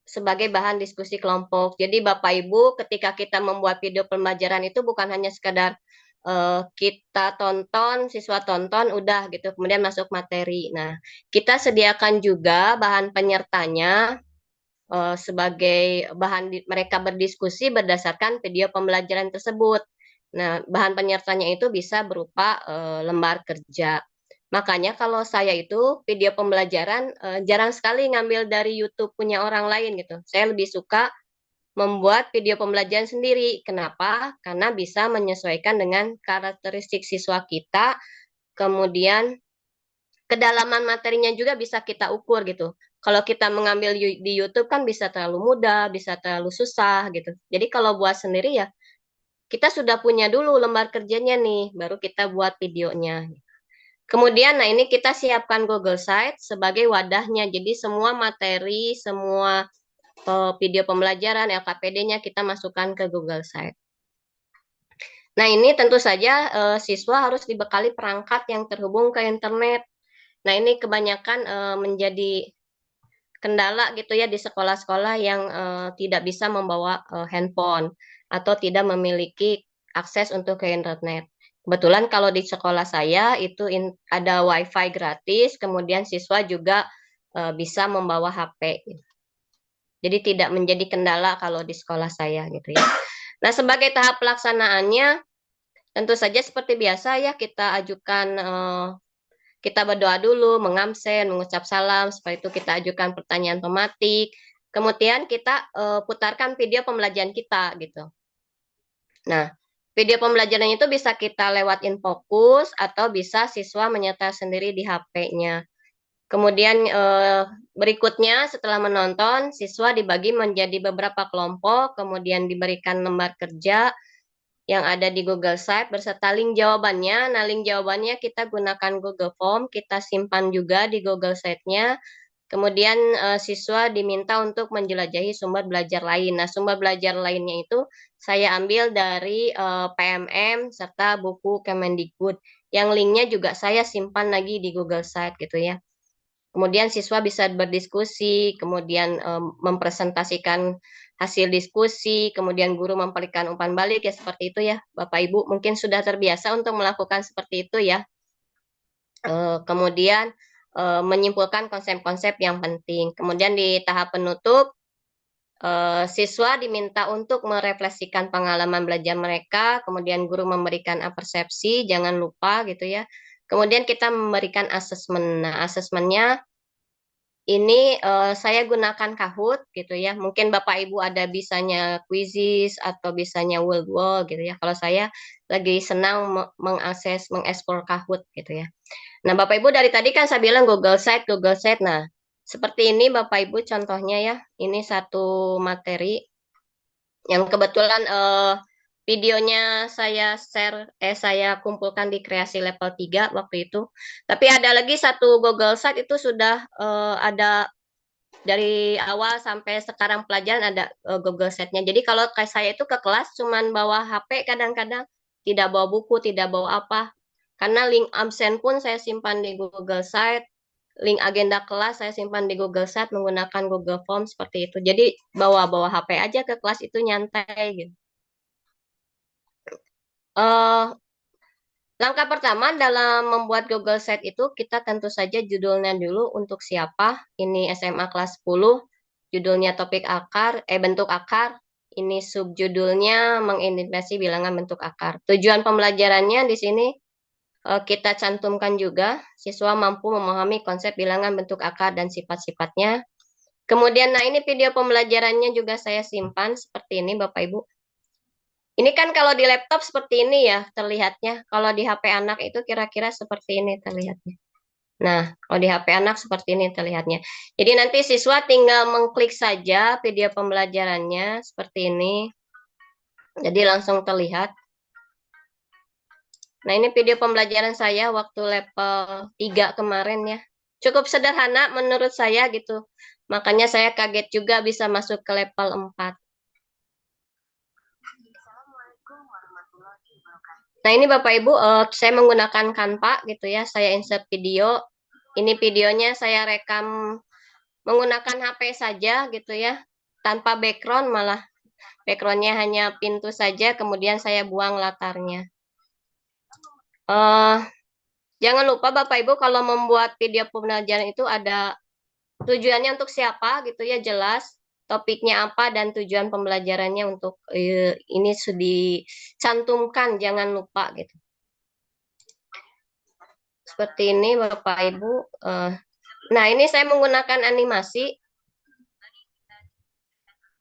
sebagai bahan diskusi kelompok. Jadi Bapak Ibu, ketika kita membuat video pembelajaran itu bukan hanya sekadar kita tonton, siswa tonton, udah gitu, kemudian masuk materi. Nah, kita sediakan juga bahan penyertanya sebagai bahan mereka berdiskusi berdasarkan video pembelajaran tersebut. Nah, bahan penyertanya itu bisa berupa lembar kerja. Makanya kalau saya itu video pembelajaran jarang sekali ngambil dari YouTube punya orang lain gitu. Saya lebih suka membuat video pembelajaran sendiri. Kenapa? Karena bisa menyesuaikan dengan karakteristik siswa kita, kemudian kedalaman materinya juga bisa kita ukur gitu. Kalau kita mengambil di YouTube kan bisa terlalu mudah, bisa terlalu susah gitu. Jadi kalau buat sendiri ya kita sudah punya dulu lembar kerjanya nih, baru kita buat videonya. Kemudian, nah ini kita siapkan Google Site sebagai wadahnya. Jadi semua materi, semua video pembelajaran, LKPD-nya kita masukkan ke Google Site. Nah ini tentu saja siswa harus dibekali perangkat yang terhubung ke internet. Nah ini kebanyakan menjadi kendala gitu ya di sekolah-sekolah yang tidak bisa membawa handphone atau tidak memiliki akses untuk ke internet. Kebetulan kalau di sekolah saya itu ada WiFi gratis, kemudian siswa juga bisa membawa HP. Jadi tidak menjadi kendala kalau di sekolah saya gitu ya. Nah, sebagai tahap pelaksanaannya tentu saja seperti biasa ya kita ajukan kita berdoa dulu, mengamsen, mengucap salam, setelah itu kita ajukan pertanyaan tematik, kemudian kita putarkan video pembelajaran kita gitu. Nah, video pembelajaran itu bisa kita lewat InFocus atau bisa siswa menyetel sendiri di HP-nya. Kemudian berikutnya setelah menonton, siswa dibagi menjadi beberapa kelompok, kemudian diberikan lembar kerja yang ada di Google Site berserta link jawabannya. Nah, link jawabannya kita gunakan Google Form, kita simpan juga di Google Site-nya. Kemudian siswa diminta untuk menjelajahi sumber belajar lain. Nah, sumber belajar lainnya itu saya ambil dari PMM serta buku Kemendikbud. Yang linknya juga saya simpan lagi di Google Site gitu ya. Kemudian siswa bisa berdiskusi, kemudian mempresentasikan hasil diskusi, kemudian guru memberikan umpan balik ya seperti itu ya, Bapak Ibu mungkin sudah terbiasa untuk melakukan seperti itu ya. Kemudian menyimpulkan konsep-konsep yang penting. Kemudian di tahap penutup, siswa diminta untuk merefleksikan pengalaman belajar mereka, kemudian guru memberikan persepsi, jangan lupa gitu ya. Kemudian kita memberikan asesmen. Nah, asesmennya ini saya gunakan Kahoot gitu ya. Mungkin Bapak Ibu ada bisanya Quizizz atau bisanya World Wall gitu ya. Kalau saya lagi senang mengakses, mengeksplor Kahoot gitu ya. Nah, Bapak Ibu dari tadi kan saya bilang Google Site, Google Site. Nah, seperti ini Bapak Ibu contohnya ya. Ini satu materi yang kebetulan videonya saya share, saya kumpulkan di kreasi level 3 waktu itu. Tapi ada lagi satu Google Site itu sudah ada dari awal sampai sekarang pelajaran ada Google Site-nya. Jadi kalau kayak saya itu ke kelas cuman bawa HP kadang-kadang, tidak bawa buku, tidak bawa apa. Karena link absen pun saya simpan di Google Site, link agenda kelas saya simpan di Google Site menggunakan Google Form seperti itu. Jadi bawa HP aja ke kelas itu nyantai gitu. Langkah pertama dalam membuat Google Site itu kita tentu saja judulnya dulu untuk siapa. Ini SMA kelas 10, judulnya topik akar, bentuk akar. Ini subjudulnya mengidentifikasi bilangan bentuk akar. Tujuan pembelajarannya di sini kita cantumkan juga siswa mampu memahami konsep bilangan bentuk akar dan sifat-sifatnya. Kemudian nah ini video pembelajarannya juga saya simpan seperti ini Bapak Ibu. Ini kan kalau di laptop seperti ini ya terlihatnya. Kalau di HP anak itu kira-kira seperti ini terlihatnya. Nah, kalau di HP anak seperti ini terlihatnya. Jadi nanti siswa tinggal mengklik saja video pembelajarannya seperti ini. Jadi langsung terlihat. Nah, ini video pembelajaran saya waktu level 3 kemarin ya. Cukup sederhana menurut saya gitu. Makanya saya kaget juga bisa masuk ke level 4. Nah, ini Bapak Ibu, saya menggunakan Canva gitu ya, saya insert video. Ini videonya saya rekam menggunakan HP saja gitu ya, tanpa background, malah backgroundnya hanya pintu saja, kemudian saya buang latarnya. Jangan lupa Bapak Ibu kalau membuat video pembelajaran itu ada tujuannya untuk siapa gitu ya, jelas topiknya apa dan tujuan pembelajarannya untuk ini sudah dicantumkan, jangan lupa gitu. Seperti ini Bapak Ibu. Nah, ini saya menggunakan animasi.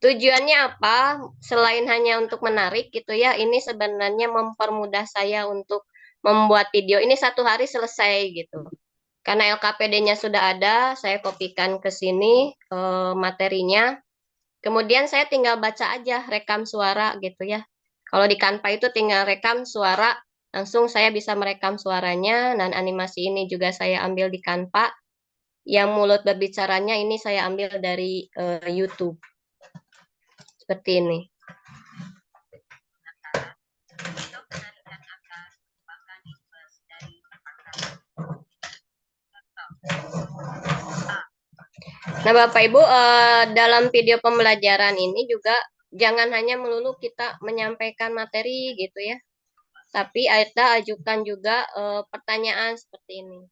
Tujuannya apa? Selain hanya untuk menarik gitu ya, ini sebenarnya mempermudah saya untuk membuat video. Ini 1 hari selesai gitu. Karena LKPD-nya sudah ada, saya kopikan ke sini materinya. Kemudian saya tinggal baca aja, rekam suara gitu ya. Kalau di Canva itu tinggal rekam suara, langsung saya bisa merekam suaranya, dan animasi ini juga saya ambil di Canva. Yang mulut berbicaranya ini saya ambil dari YouTube. Seperti ini. Nah, Bapak Ibu, dalam video pembelajaran ini juga jangan hanya melulu kita menyampaikan materi gitu ya, tapi kita ajukan juga pertanyaan seperti ini.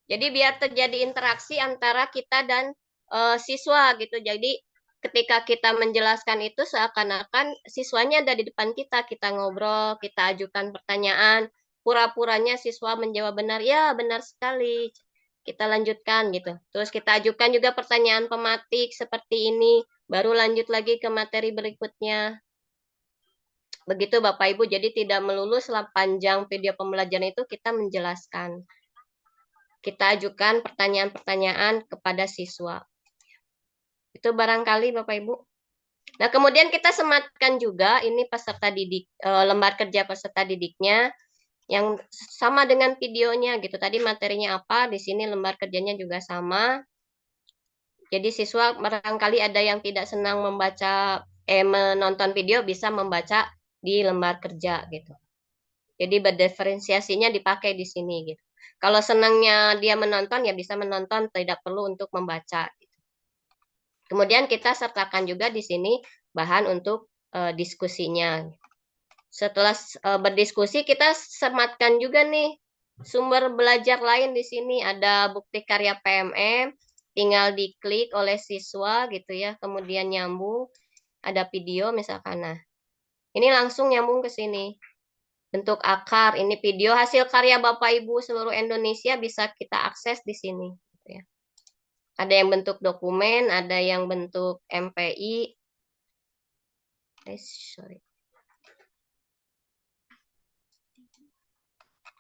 Jadi biar terjadi interaksi antara kita dan siswa gitu. Jadi ketika kita menjelaskan itu seakan-akan siswanya ada di depan kita ngobrol, kita ajukan pertanyaan, pura-puranya siswa menjawab benar, ya benar sekali. Kita lanjutkan gitu. Terus kita ajukan juga pertanyaan pematik seperti ini, baru lanjut lagi ke materi berikutnya. Begitu Bapak Ibu, jadi tidak melulu sepanjang video pembelajaran itu kita menjelaskan. Kita ajukan pertanyaan-pertanyaan kepada siswa. Itu barangkali Bapak Ibu. Nah, kemudian kita sematkan juga ini peserta didik, lembar kerja peserta didiknya yang sama dengan videonya gitu. Tadi materinya apa, di sini lembar kerjanya juga sama. Jadi siswa barangkali ada yang tidak senang menonton video, bisa membaca di lembar kerja gitu. Jadi berdiferensiasinya dipakai di sini gitu. Kalau senangnya dia menonton, ya bisa menonton, tidak perlu untuk membaca. Kemudian kita sertakan juga di sini bahan untuk diskusinya. Setelah berdiskusi, kita sematkan juga nih sumber belajar lain di sini. Ada bukti karya PMM, tinggal diklik oleh siswa gitu ya, kemudian nyambung. Ada video misalkan. Nah, ini langsung nyambung ke sini. Bentuk akar, ini video hasil karya Bapak Ibu seluruh Indonesia bisa kita akses di sini. Gitu ya. Ada yang bentuk dokumen, ada yang bentuk MPI. Sorry.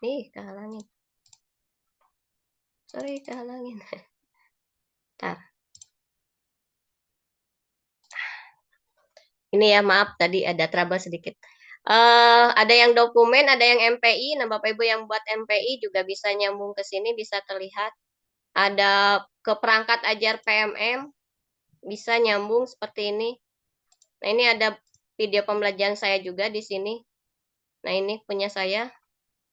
Nih, kehalangin. Sorry, kehalangin. Bentar. Ini ya, maaf tadi ada trouble sedikit. Ada yang dokumen, ada yang MPI. Nah, Bapak Ibu yang buat MPI juga bisa nyambung ke sini, bisa terlihat. Ada ke perangkat ajar PMM, bisa nyambung seperti ini. Nah, ini ada video pembelajaran saya juga di sini. Nah, ini punya saya.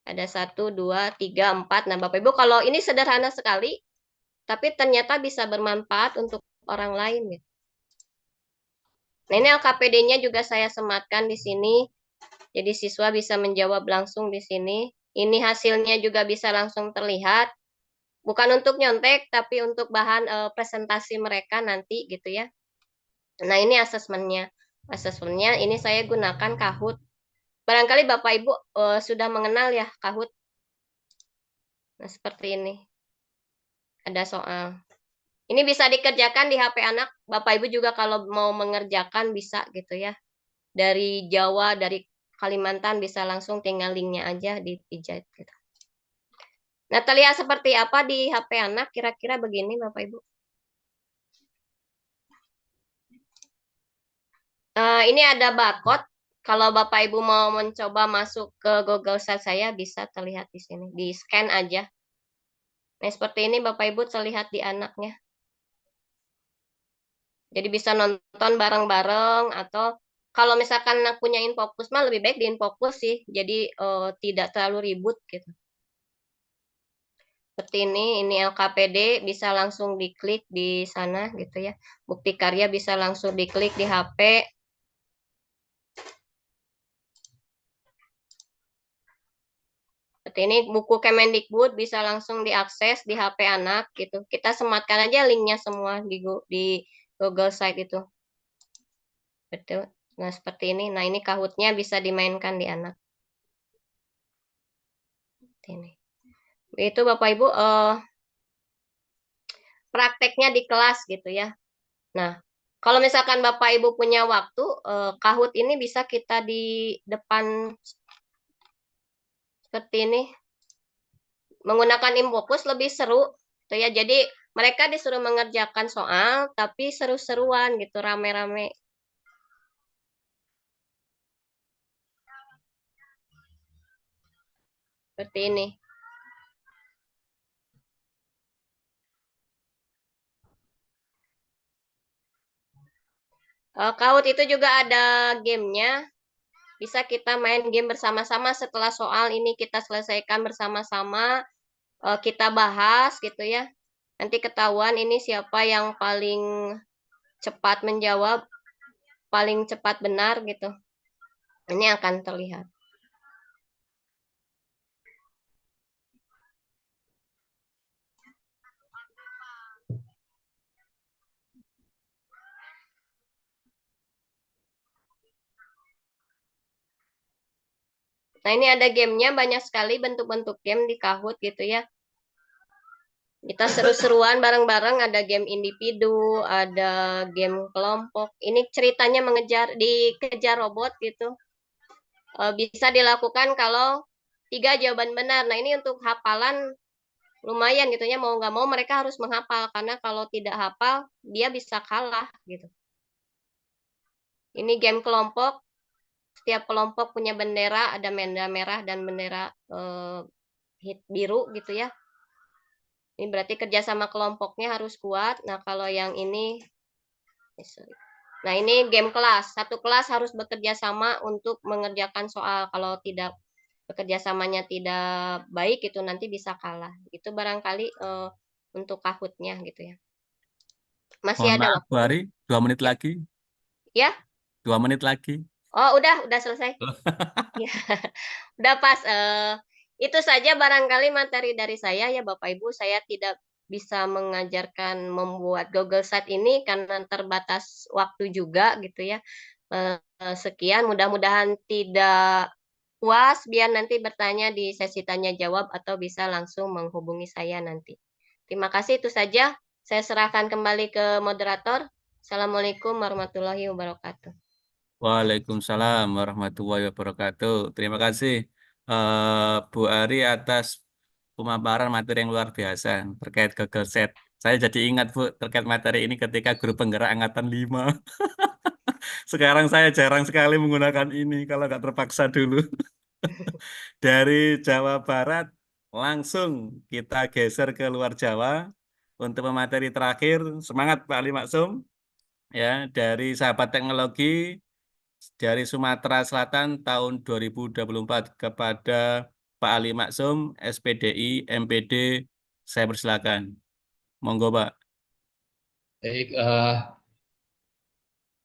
Ada 1, 2, 3, 4. Nah, Bapak Ibu, kalau ini sederhana sekali, tapi ternyata bisa bermanfaat untuk orang lain. Nah, ini LKPD-nya juga saya sematkan di sini. Jadi siswa bisa menjawab langsung di sini. Ini hasilnya juga bisa langsung terlihat. Bukan untuk nyontek, tapi untuk bahan presentasi mereka nanti gitu ya. Nah, ini asesmennya. Asesmennya ini saya gunakan Kahoot. Barangkali Bapak Ibu sudah mengenal ya Kahoot. Nah, seperti ini. Ada soal. Ini bisa dikerjakan di HP anak. Bapak Ibu juga kalau mau mengerjakan bisa gitu ya. Dari Jawa, dari Kalimantan bisa langsung tinggal linknya aja dipijat gitu. Nah, terlihat seperti apa di HP anak? Kira-kira begini Bapak Ibu. Ini ada barcode. Kalau Bapak Ibu mau mencoba masuk ke Google Search saya, bisa terlihat di sini. Di scan aja. Nah, seperti ini Bapak Ibu terlihat di anaknya. Jadi bisa nonton bareng-bareng atau kalau misalkan punya Infocus mah lebih baik di Infocus sih. Jadi tidak terlalu ribut gitu. Seperti ini LKPD bisa langsung diklik di sana gitu ya. Bukti karya bisa langsung diklik di HP. Seperti ini buku Kemendikbud bisa langsung diakses di HP anak gitu. Kita sematkan aja linknya semua di Google Site itu. Betul. Nah, seperti ini. Nah, ini Kahoot-nya bisa dimainkan di anak. Seperti ini. Itu Bapak Ibu prakteknya di kelas gitu ya. Nah, kalau misalkan Bapak Ibu punya waktu, Kahoot ini bisa kita di depan seperti ini menggunakan Infocus lebih seru gitu ya. Jadi mereka disuruh mengerjakan soal tapi seru-seruan gitu, rame-rame. Seperti ini. Kahoot itu juga ada gamenya. Bisa kita main game bersama-sama setelah soal ini kita selesaikan bersama-sama. Kita bahas gitu ya. Nanti ketahuan ini siapa yang paling cepat menjawab, paling cepat benar gitu. Ini akan terlihat. Nah, ini ada gamenya, banyak sekali bentuk-bentuk game di Kahoot gitu ya. Kita seru-seruan bareng-bareng, ada game individu, ada game kelompok. Ini ceritanya dikejar robot gitu. Bisa dilakukan kalau 3 jawaban benar. Nah, ini untuk hafalan lumayan gitu ya, mau nggak mau mereka harus menghafal karena kalau tidak hafal dia bisa kalah gitu. Ini game kelompok, setiap kelompok punya bendera, ada bendera merah dan bendera biru gitu ya. Ini berarti kerjasama kelompoknya harus kuat. Nah, kalau yang ini, nah ini game kelas. Satu kelas harus bekerja sama untuk mengerjakan soal. Kalau tidak bekerja samanya tidak baik, itu nanti bisa kalah. Itu barangkali untuk Kahoot-nya gitu ya. Masih Mohon ada maaf, Bu waktu. Ari, 2 menit Ya, lagi. ya. 2 menit lagi. Oh, udah selesai. Ya, udah pas. Itu saja barangkali materi dari saya ya Bapak Ibu. Saya tidak bisa mengajarkan membuat Google Site ini karena terbatas waktu juga gitu ya. Sekian, mudah-mudahan tidak puas, biar nanti bertanya di sesi tanya jawab atau bisa langsung menghubungi saya nanti. Terima kasih, itu saja. Saya serahkan kembali ke moderator. Assalamualaikum warahmatullahi wabarakatuh. Waalaikumsalam warahmatullahi wabarakatuh. Terima kasih Bu Ari atas pemaparan materi yang luar biasa terkait Google Set. Saya jadi ingat Bu terkait materi ini ketika guru penggerak angkatan 5. Sekarang saya jarang sekali menggunakan ini kalau nggak terpaksa dulu. Dari Jawa Barat langsung kita geser ke luar Jawa untuk pemateri terakhir. Semangat Pak Ali Maksum ya dari sahabat teknologi dari Sumatera Selatan tahun 2024 kepada Pak Ali Maksum, SPDI, MPD, saya persilakan. Monggo Pak. Baik,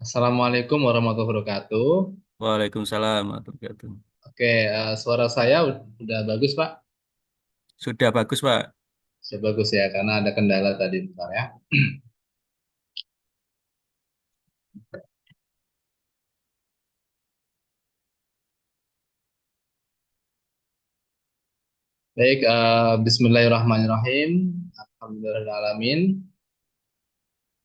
Assalamualaikum warahmatullahi wabarakatuh. Waalaikumsalam warahmatullahi wabarakatuh. Oke, suara saya udah bagus, Pak. Sudah bagus Pak. Sudah bagus ya, karena ada kendala tadi, bentar ya. Baik, Bismillahirrahmanirrahim. Alhamdulillahirrahmanirrahim.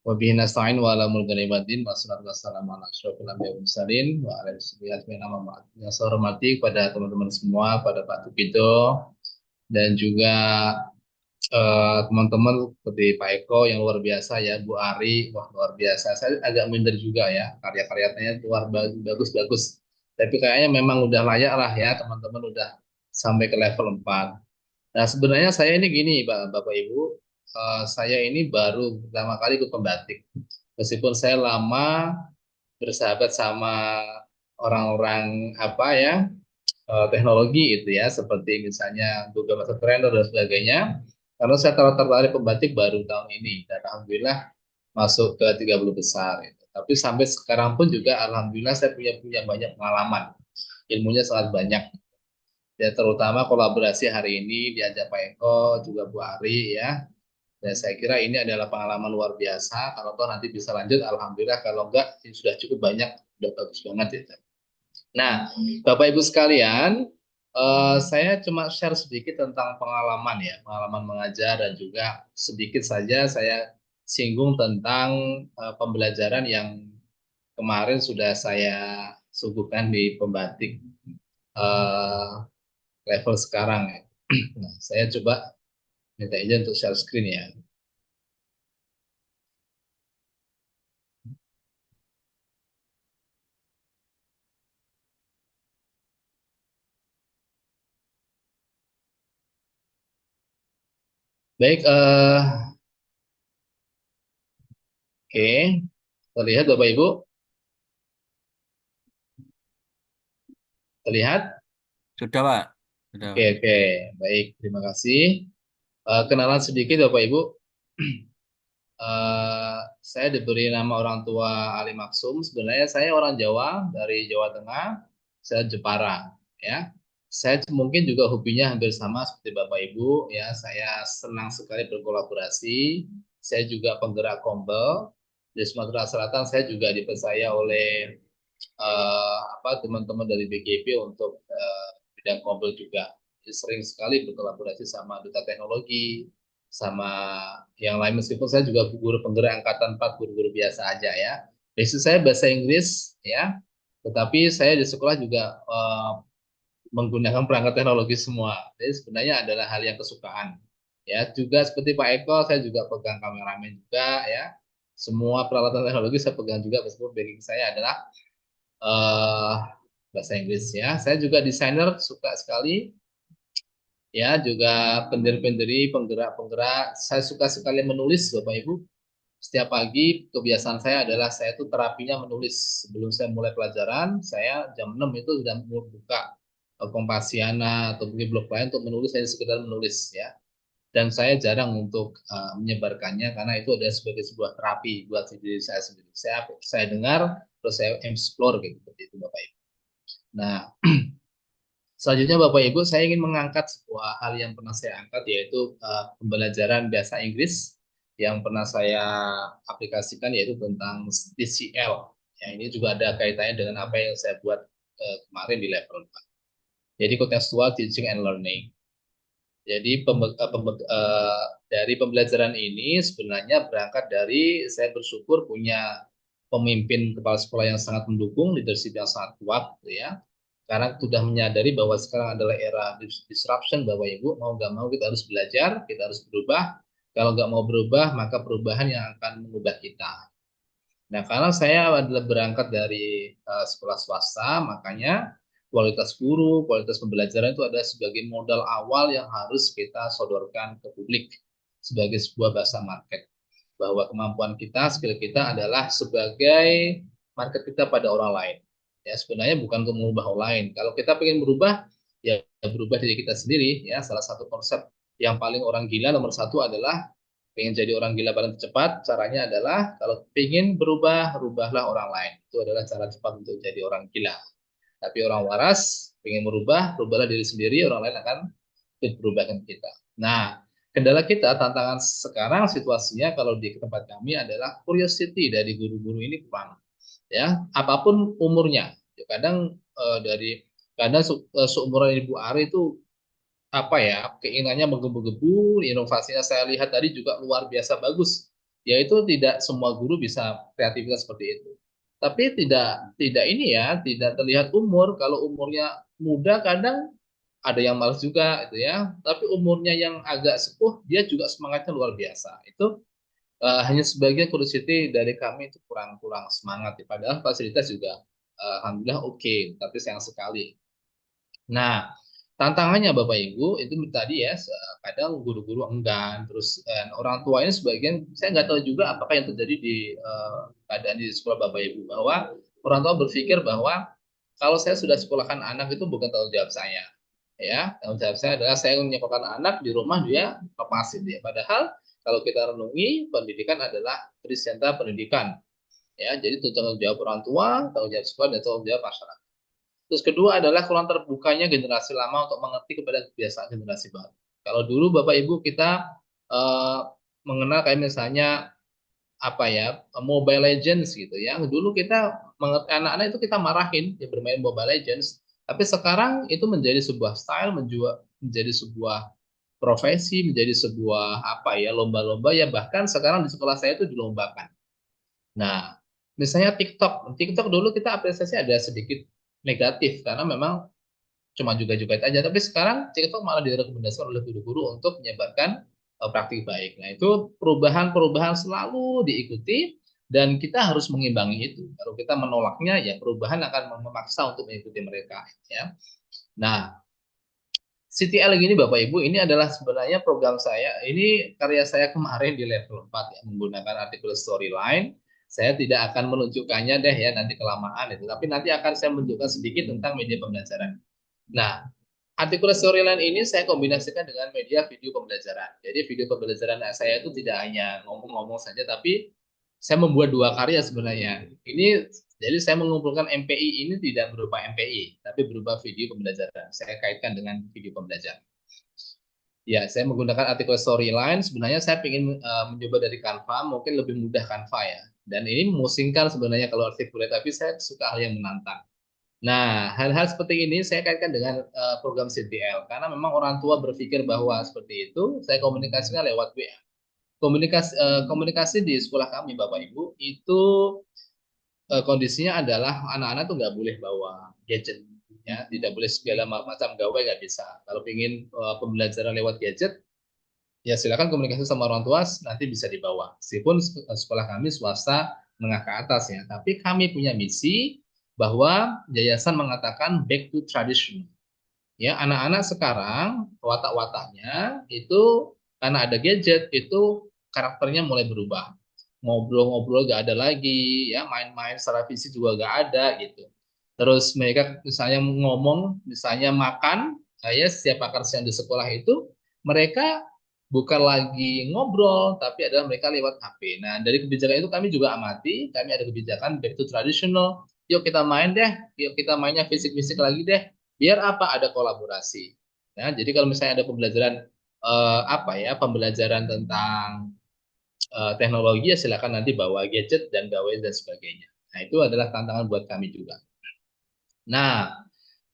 Wabihi nasta'in wa ala mulki ni'matin wa salatu wassalamu ala asyrofil anbiya'i wal mursalin wa ala alihi wa yang saya hormati kepada teman-teman semua, pada Pak Tukido dan juga teman-teman seperti Pak Eko yang luar biasa ya, Bu Ari, wah luar biasa. Saya agak minder juga ya, karya-karyanya luar bagus-bagus. Tapi kayaknya memang udah layak lah ya, teman-teman udah sampai ke level 4. Nah, sebenarnya saya ini gini, Bapak Ibu, saya ini baru pertama kali ikut pembatik. Meskipun saya lama bersahabat sama orang-orang apa ya, teknologi itu ya, seperti misalnya Google Master Trainer dan sebagainya. Karena saya tertarik pembatik baru tahun ini dan alhamdulillah masuk ke 30 besar gitu. Tapi sampai sekarang pun juga alhamdulillah saya punya banyak pengalaman. Ilmunya sangat banyak. Ya terutama kolaborasi hari ini diajak Pak Eko juga Bu Ari ya. Dan saya kira ini adalah pengalaman luar biasa. Kalau toh nanti bisa lanjut, alhamdulillah. Kalau enggak, ini sudah cukup banyak, sudah bagus banget ya. Nah, Bapak Ibu sekalian, saya cuma share sedikit tentang pengalaman ya, pengalaman mengajar dan juga sedikit saja saya singgung tentang pembelajaran yang kemarin sudah saya suguhkan di pembatik eh, level sekarang ya. Nah, saya coba minta izin untuk share screen ya. Baik, oke, terlihat Bapak Ibu, terlihat? Sudah, Pak. Sudah, Oke, Pak. oke, baik, terima kasih. Kenalan sedikit Bapak Ibu. Saya diberi nama orang tua Ali Maksum. Sebenarnya saya orang Jawa dari Jawa Tengah. Saya Jepara, ya. Saya mungkin juga hobinya hampir sama seperti Bapak Ibu, ya. Saya senang sekali berkolaborasi. Saya juga penggerak Kombel. Di Sumatera Selatan saya juga dipercaya oleh teman-teman dari BGP untuk bidang Kombel juga. Jadi sering sekali berkolaborasi sama duta teknologi, sama yang lain meskipun saya juga guru penggerak angkatan 4 guru-guru biasa aja ya. Basic saya bahasa Inggris ya, tetapi saya di sekolah juga menggunakan perangkat teknologi semua. Jadi sebenarnya adalah hal yang kesukaan. Ya, juga seperti Pak Eko, saya juga pegang kameramen juga ya. Semua peralatan teknologi saya pegang juga meskipun basic saya adalah eh bahasa Inggris ya. Saya juga desainer, suka sekali ya, juga pendiri-pendiri, penggerak-penggerak. Saya suka sekali menulis, Bapak Ibu. Setiap pagi kebiasaan saya adalah saya itu terapinya menulis. Sebelum saya mulai pelajaran, saya jam 6 itu sudah buka Kompasiana atau mungkin blog lain untuk menulis, saya sekedar menulis ya. Dan saya jarang untuk menyebarkannya karena itu adalah sebagai sebuah terapi buat diri saya sendiri. Saya dengar, terus saya explore gitu, seperti itu Bapak Ibu. Nah, selanjutnya Bapak Ibu, saya ingin mengangkat sebuah hal yang pernah saya angkat yaitu pembelajaran bahasa Inggris yang pernah saya aplikasikan yaitu tentang TCL. Ya, ini juga ada kaitannya dengan apa yang saya buat kemarin di level 4. Jadi contextual teaching and learning. Jadi dari pembelajaran ini sebenarnya berangkat dari saya bersyukur punya pemimpin kepala sekolah yang sangat mendukung, leadership yang sangat kuat, gitu ya. Karena sudah menyadari bahwa sekarang adalah era disruption, Bapak Ibu, mau nggak mau kita harus belajar, kita harus berubah. Kalau nggak mau berubah, maka perubahan yang akan mengubah kita. Nah, karena saya adalah berangkat dari sekolah swasta, makanya kualitas guru, kualitas pembelajaran itu ada sebagai modal awal yang harus kita sodorkan ke publik sebagai sebuah bahasa market. Bahwa kemampuan kita, skill kita adalah sebagai market kita pada orang lain. Ya, sebenarnya bukan untuk mengubah orang lain. Kalau kita ingin berubah, ya berubah diri kita sendiri. Ya, salah satu konsep yang paling orang gila nomor satu adalah pengen jadi orang gila paling cepat, caranya adalah kalau pengen berubah, rubahlah orang lain. Itu adalah cara cepat untuk jadi orang gila. Tapi orang waras, pengen merubah, rubahlah diri sendiri, orang lain akan berubah dengan kita. Nah, kendala kita, tantangan sekarang situasinya kalau di tempat kami adalah curiosity dari guru-guru ini kurang. Ya, apapun umurnya. Ya, kadang seumuran Ibu Ari itu apa ya, keinginannya menggebu-gebu, inovasinya saya lihat tadi juga luar biasa bagus. Yaitu tidak semua guru bisa kreativitas seperti itu. Tapi tidak ini ya, tidak terlihat umur. Kalau umurnya muda kadang ada yang malas juga itu ya. Tapi umurnya yang agak sepuh dia juga semangatnya luar biasa. Itu hanya sebagian curiosity dari kami itu kurang semangat. Padahal fasilitas juga alhamdulillah oke, tapi sayang sekali. Nah, Tantangannya Bapak Ibu itu tadi ya, kadang guru-guru enggan, terus orang tua ini sebagian saya nggak tahu juga apakah yang terjadi di keadaan di sekolah Bapak Ibu, bahwa orang tua berpikir bahwa kalau saya sudah sekolahkan anak itu bukan tanggung jawab saya, ya tanggung jawab saya adalah saya menyekolahkan anak di rumah dia lepasin dia. Padahal kalau kita renungi, pendidikan adalah trisenta pendidikan, ya jadi itu tanggung jawab orang tua, tanggung jawab sekolah, dan tanggung jawab masyarakat. Terus kedua adalah kurang terbukanya generasi lama untuk mengerti kepada kebiasaan generasi baru. Kalau dulu Bapak Ibu kita eh, mengenal kayak misalnya apa ya, Mobile Legends gitu ya. Dulu kita mengerti anak-anak itu kita marahin ya bermain Mobile Legends, tapi sekarang itu menjadi sebuah style, menjadi sebuah profesi, menjadi sebuah apa ya, lomba-lomba ya, bahkan sekarang di sekolah saya itu dilombakan. Nah, misalnya TikTok. TikTok dulu kita apresiasi ada sedikit negatif karena memang cuma juga-juga aja. Tapi sekarang TikTok malah direkomendasikan oleh guru-guru untuk menyebarkan praktik baik. Nah, itu perubahan-perubahan selalu diikuti dan kita harus mengimbangi itu. Kalau kita menolaknya, ya perubahan akan memaksa untuk mengikuti mereka. Ya. Nah, CTL gini Bapak Ibu, ini adalah sebenarnya program saya. Ini karya saya kemarin di level 4 ya, menggunakan artikel storyline. Saya tidak akan menunjukkannya deh ya, nanti kelamaan itu. Tapi nanti akan saya menunjukkan sedikit tentang media pembelajaran. Nah, artikel storyline ini saya kombinasikan dengan media video pembelajaran. Jadi video pembelajaran saya itu tidak hanya ngomong-ngomong saja, tapi saya membuat dua karya sebenarnya. Ini jadi saya mengumpulkan MPI ini tidak berupa MPI, tapi berupa video pembelajaran. Saya kaitkan dengan video pembelajaran. Ya, saya menggunakan artikel storyline. Sebenarnya saya ingin mencoba dari Canva, mungkin lebih mudah Canva ya. Dan ini memusingkan sebenarnya kalau artikel, tapi saya suka hal yang menantang. Nah, hal-hal seperti ini saya kaitkan dengan program CTL karena memang orang tua berpikir bahwa seperti itu, saya komunikasinya lewat WA. Komunikasi di sekolah kami Bapak Ibu itu kondisinya adalah anak-anak tuh nggak boleh bawa gadget, ya tidak boleh segala macam gawai, nggak bisa. Kalau ingin pembelajaran lewat gadget, ya silakan komunikasi sama orang tua, nanti bisa dibawa. Meskipun sekolah kami swasta menengah ke atas ya, tapi kami punya misi bahwa yayasan mengatakan back to traditional. Ya, anak-anak sekarang watak-wataknya itu karena ada gadget itu karakternya mulai berubah. Ngobrol-ngobrol gak ada lagi, ya main-main secara fisik juga gak ada gitu. Terus mereka misalnya ngomong, misalnya makan, ya setiap makan siang di sekolah itu mereka bukan lagi ngobrol, tapi adalah mereka lewat HP. Nah, dari kebijakan itu kami juga amati, kami ada kebijakan back to traditional. Yuk kita main deh, yuk kita mainnya fisik-fisik lagi deh. Biar apa? Ada kolaborasi. Ya, jadi kalau misalnya ada pembelajaran apa ya, pembelajaran tentang teknologi ya silakan nanti bawa gadget dan gawai dan sebagainya. Nah, itu adalah tantangan buat kami juga. Nah,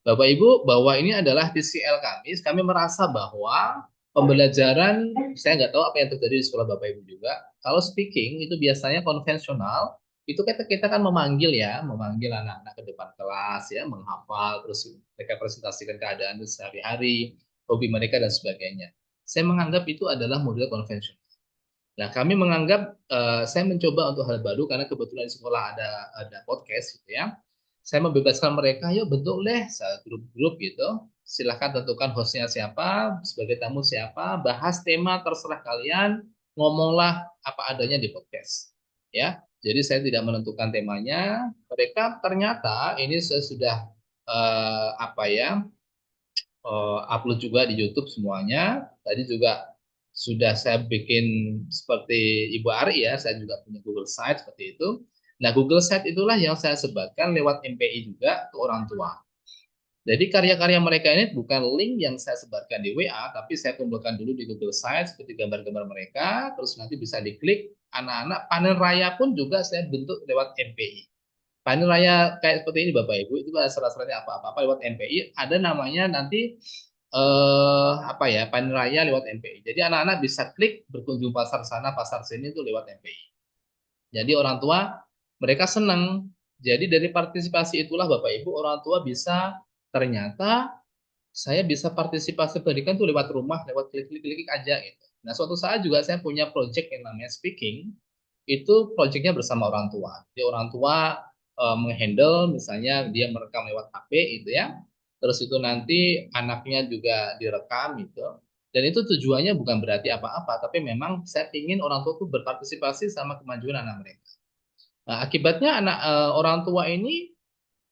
Bapak Ibu, bahwa ini adalah TCL kami, kami merasa bahwa pembelajaran, saya nggak tahu apa yang terjadi di sekolah Bapak Ibu juga. Kalau speaking itu biasanya konvensional, itu kita kan memanggil ya, memanggil anak-anak ke depan kelas ya, menghafal, terus mereka presentasikan keadaan sehari-hari, hobi mereka dan sebagainya. Saya menganggap itu adalah model konvensional. Nah, kami menganggap saya mencoba untuk hal baru karena kebetulan di sekolah ada podcast gitu ya. Saya membebaskan mereka, yuk bentuk deh grup-grup gitu. Silahkan tentukan hostnya siapa, sebagai tamu siapa, bahas tema terserah kalian, ngomonglah apa adanya di podcast. Ya, jadi saya tidak menentukan temanya. Mereka ternyata ini saya sudah apa ya, upload juga di YouTube semuanya. Tadi juga sudah saya bikin seperti Ibu Ari ya, saya juga punya Google Site seperti itu. Nah, Google Site itulah yang saya sebarkan lewat MPI juga ke orang tua. Jadi karya-karya mereka ini bukan link yang saya sebarkan di WA, tapi saya kumpulkan dulu di Google Site seperti gambar-gambar mereka, terus nanti bisa diklik. Anak-anak panen raya pun juga saya bentuk lewat MPI. Panen raya kayak seperti ini Bapak Ibu, itu ada syarat-syaratnya apa-apa lewat MPI, ada namanya nanti apa ya, panen raya lewat MPI. Jadi anak-anak bisa klik berkunjung pasar sana, pasar sini itu lewat MPI. Jadi orang tua mereka senang. Jadi dari partisipasi itulah Bapak Ibu, orang tua bisa ternyata saya bisa partisipasi pendidikan tuh lewat rumah, lewat klik-klik aja gitu. Nah, suatu saat juga saya punya project yang namanya speaking, itu projectnya bersama orang tua. Jadi orang tua menghandle, misalnya dia merekam lewat HP itu ya. terus itu nanti anaknya juga direkam gitu. Dan itu tujuannya bukan berarti apa-apa, tapi memang saya ingin orang tua tuh berpartisipasi sama kemajuan anak mereka. Nah, akibatnya orang tua ini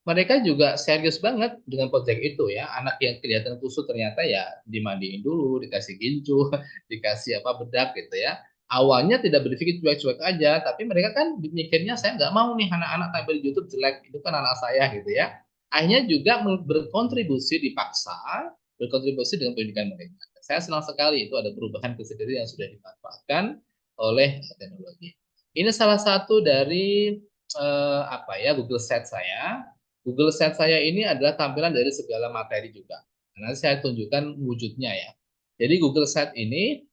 mereka juga serius banget dengan proyek itu ya. Anak yang kelihatan kusut ternyata ya dimandiin dulu, dikasih gincu, dikasih apa bedak gitu ya. Awalnya tidak berpikir cuek-cuek aja, tapi mereka kan mikirnya saya nggak mau nih anak-anak tampil di YouTube jelek, itu kan anak saya gitu ya. Akhirnya juga berkontribusi dipaksa, berkontribusi dengan pendidikan mereka. Saya senang sekali itu ada perubahan kesadaran yang sudah dimanfaatkan oleh teknologi. Ini salah satu dari apa ya Google Set saya. Google Set saya ini adalah tampilan dari segala materi juga. Nanti saya tunjukkan wujudnya ya. Jadi Google Set ini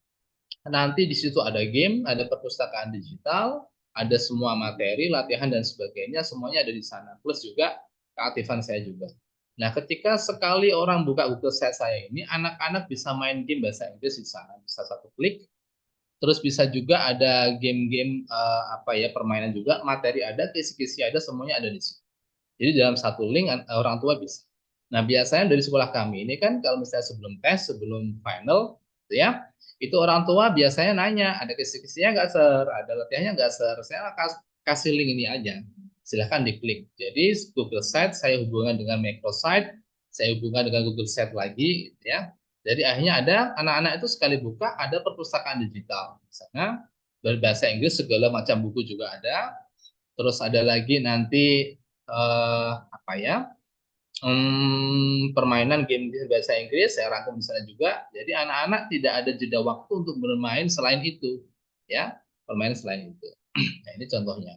nanti di situ ada game, ada perpustakaan digital, ada semua materi, latihan dan sebagainya, semuanya ada di sana. Plus juga keaktifan saya juga. Nah, ketika sekali orang buka Google Set saya ini, anak-anak bisa main game bahasa Inggris di sana, bisa satu klik. Terus bisa juga ada game-game apa ya permainan juga, materi ada, kisi-kisi ada, semuanya ada di situ. Jadi dalam satu link orang tua bisa. Nah, biasanya dari sekolah kami ini kan kalau misalnya sebelum tes, sebelum final, gitu ya, itu orang tua biasanya nanya, ada kisi-kisinya nggak ser, ada latihannya nggak ser, saya kasih link ini aja, silahkan diklik. Jadi Google Site saya hubungkan dengan microsite, saya hubungkan dengan Google Site lagi, gitu ya. Jadi akhirnya ada anak-anak itu sekali buka ada perpustakaan digital, misalnya berbahasa Inggris segala macam buku juga ada. Terus ada lagi nanti apa ya permainan game bahasa Inggris saya rangkum di sana juga. Jadi anak-anak tidak ada jeda waktu untuk bermain selain itu, ya permainan selain itu. Nah, ini contohnya.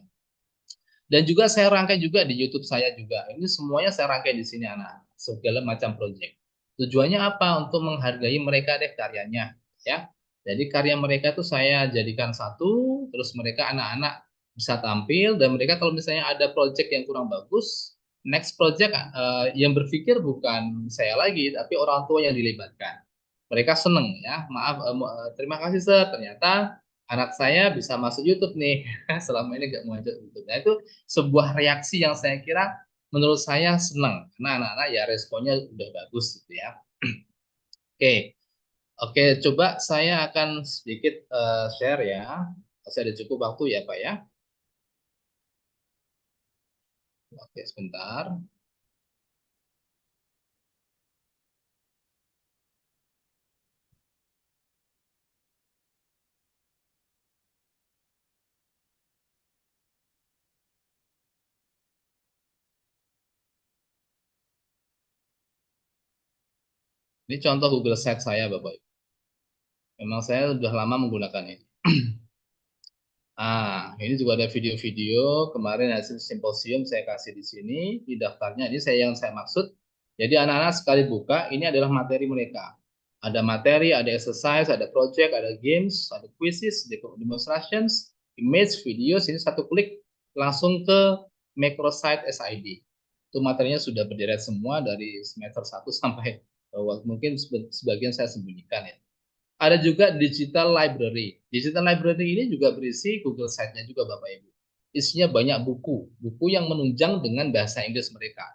Dan juga saya rangkai juga di YouTube saya juga. Ini semuanya saya rangkai di sini anak, segala macam project. Tujuannya apa? Untuk menghargai mereka deh karyanya, ya. Jadi karya mereka tuh saya jadikan satu, terus mereka anak-anak bisa tampil dan mereka kalau misalnya ada project yang kurang bagus, next project yang berpikir bukan saya lagi, tapi orang tua yang dilibatkan. Mereka seneng ya, maaf, terima kasih sir, ternyata anak saya bisa masuk YouTube nih, selama ini nggak mau masuk YouTube. Nah itu sebuah reaksi yang saya kira menurut saya senang karena anak-anak ya responnya udah bagus gitu ya. Oke, oke, coba saya akan sedikit share ya. Masih ada cukup waktu ya Pak ya. Oke, sebentar. Ini contoh Google Set saya Bapak Ibu. Memang saya sudah lama menggunakan ini. Ini juga ada video-video kemarin hasil simposium saya kasih di sini di daftarnya. Ini yang saya maksud. Jadi anak-anak sekali buka ini adalah materi mereka. Ada materi, ada exercise, ada project, ada games, ada quizzes, demonstrations, image, video. Sini satu klik langsung ke microsite SID. Itu materinya sudah berderet semua dari semester 1 sampai mungkin sebagian saya sembunyikan ya. Ada juga digital library. Digital library ini juga berisi Google Site-nya juga Bapak Ibu. Isinya banyak buku, buku yang menunjang dengan bahasa Inggris mereka.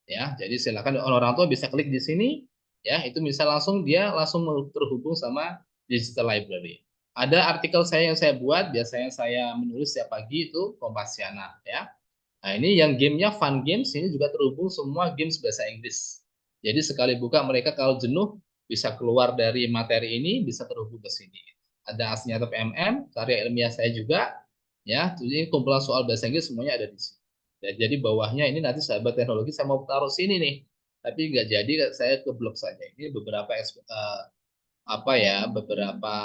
Ya, jadi silakan orang tua bisa klik di sini, ya, itu bisa langsung dia langsung terhubung sama digital library. Ada artikel saya yang saya buat, biasanya saya menulis setiap pagi itu Kompasiana, ya. Nah, ini yang gamenya fun games, ini juga terhubung semua games bahasa Inggris. Jadi sekali buka mereka kalau jenuh bisa keluar dari materi ini, bisa terhubung ke sini. Ada Asnyata PMM, karya ilmiah saya juga, ya. Jadi kumpulan soal bahasa Inggris semuanya ada di sini. Ya, jadi bawahnya ini nanti sahabat teknologi saya mau taruh sini nih, tapi nggak jadi saya ke blog saja. Ini beberapa apa ya, beberapa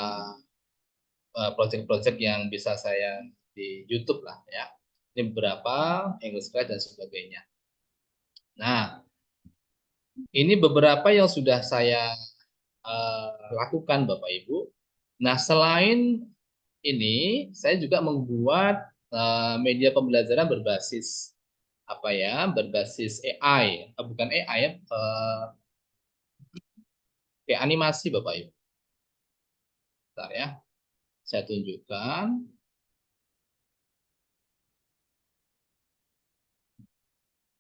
project-project yang bisa saya di YouTube lah ya. Ini beberapa English class dan sebagainya. Nah, ini beberapa yang sudah saya lakukan Bapak Ibu. Nah, selain ini, saya juga membuat media pembelajaran berbasis apa ya, berbasis AI, bukan AI ya, kayak animasi Bapak Ibu. Bentar ya, saya tunjukkan.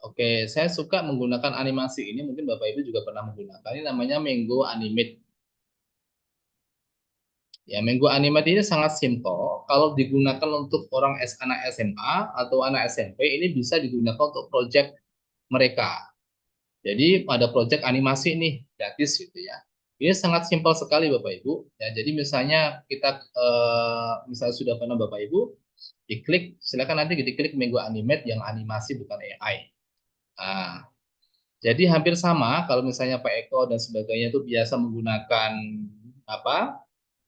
Oke, saya suka menggunakan animasi ini, mungkin Bapak Ibu juga pernah menggunakan. Ini namanya Mango Animate. Ya, Mango Animate ini sangat simple. Kalau digunakan untuk anak SMA atau anak SMP, ini bisa digunakan untuk project mereka. Jadi ada project animasi nih, gratis gitu ya. Ini sangat simpel sekali Bapak Ibu. Ya, jadi misalnya kita misalnya sudah pernah Bapak Ibu, diklik, silakan nanti diklik Mango Animate yang animasi bukan AI. Nah, jadi hampir sama kalau misalnya Pak Eko dan sebagainya itu biasa menggunakan apa?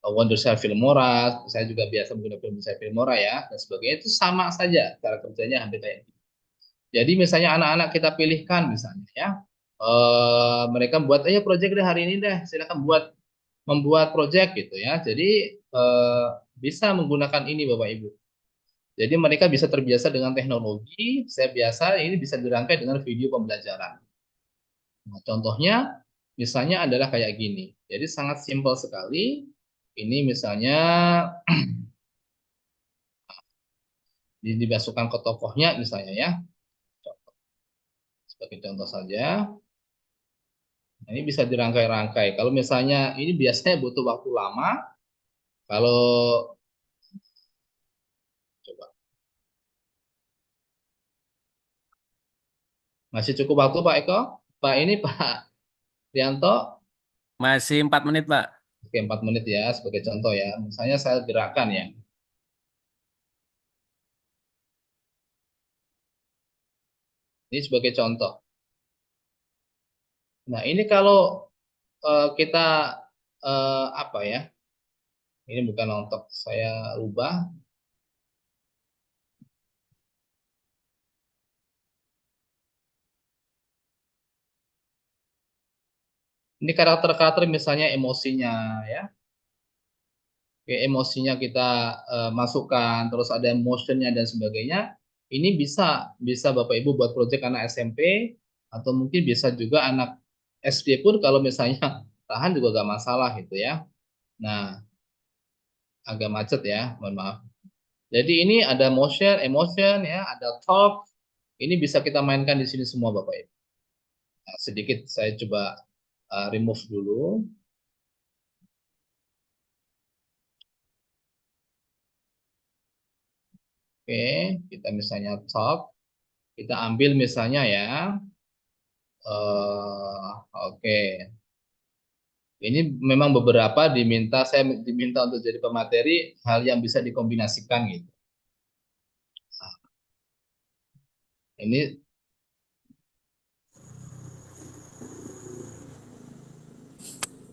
Wondershare Filmora, saya juga biasa menggunakan Wondershare Filmora ya dan sebagainya, itu sama saja cara kerjanya hampir kayak gitu. Jadi misalnya anak-anak kita pilihkan misalnya ya, mereka buat aja project deh hari ini deh, silakan membuat project gitu ya. Jadi bisa menggunakan ini Bapak Ibu. Jadi mereka bisa terbiasa dengan teknologi, saya biasa ini bisa dirangkai dengan video pembelajaran. Nah, contohnya misalnya adalah kayak gini. Jadi sangat simpel sekali. Ini misalnya dimasukkan ke tokohnya misalnya ya. Sebagai contoh saja. Nah, ini bisa dirangkai-rangkai. Kalau misalnya ini biasanya butuh waktu lama. Kalau coba masih cukup waktu Pak Eko? Pak ini Pak Rianto? Masih 4 menit, Pak. Oke, 4 menit ya sebagai contoh ya. Misalnya saya gerakan ya. Ini sebagai contoh. Nah, ini kalau kita apa ya? Ini bukan untuk saya ubah. Ini karakter-karakter misalnya emosinya ya. Oke, emosinya kita masukkan, terus ada motionnya dan sebagainya. Ini bisa Bapak Ibu buat project anak SMP atau mungkin bisa juga anak SD pun kalau misalnya tahan juga gak masalah gitu ya. Nah, agak macet ya, mohon maaf. Jadi ini ada motion, emotion ya, ada talk. Ini bisa kita mainkan di sini semua Bapak Ibu. Nah, sedikit saya coba remove dulu. Oke, kita misalnya talk, kita ambil misalnya ya, oke, ini memang beberapa saya diminta untuk jadi pemateri hal yang bisa dikombinasikan gitu. Nah,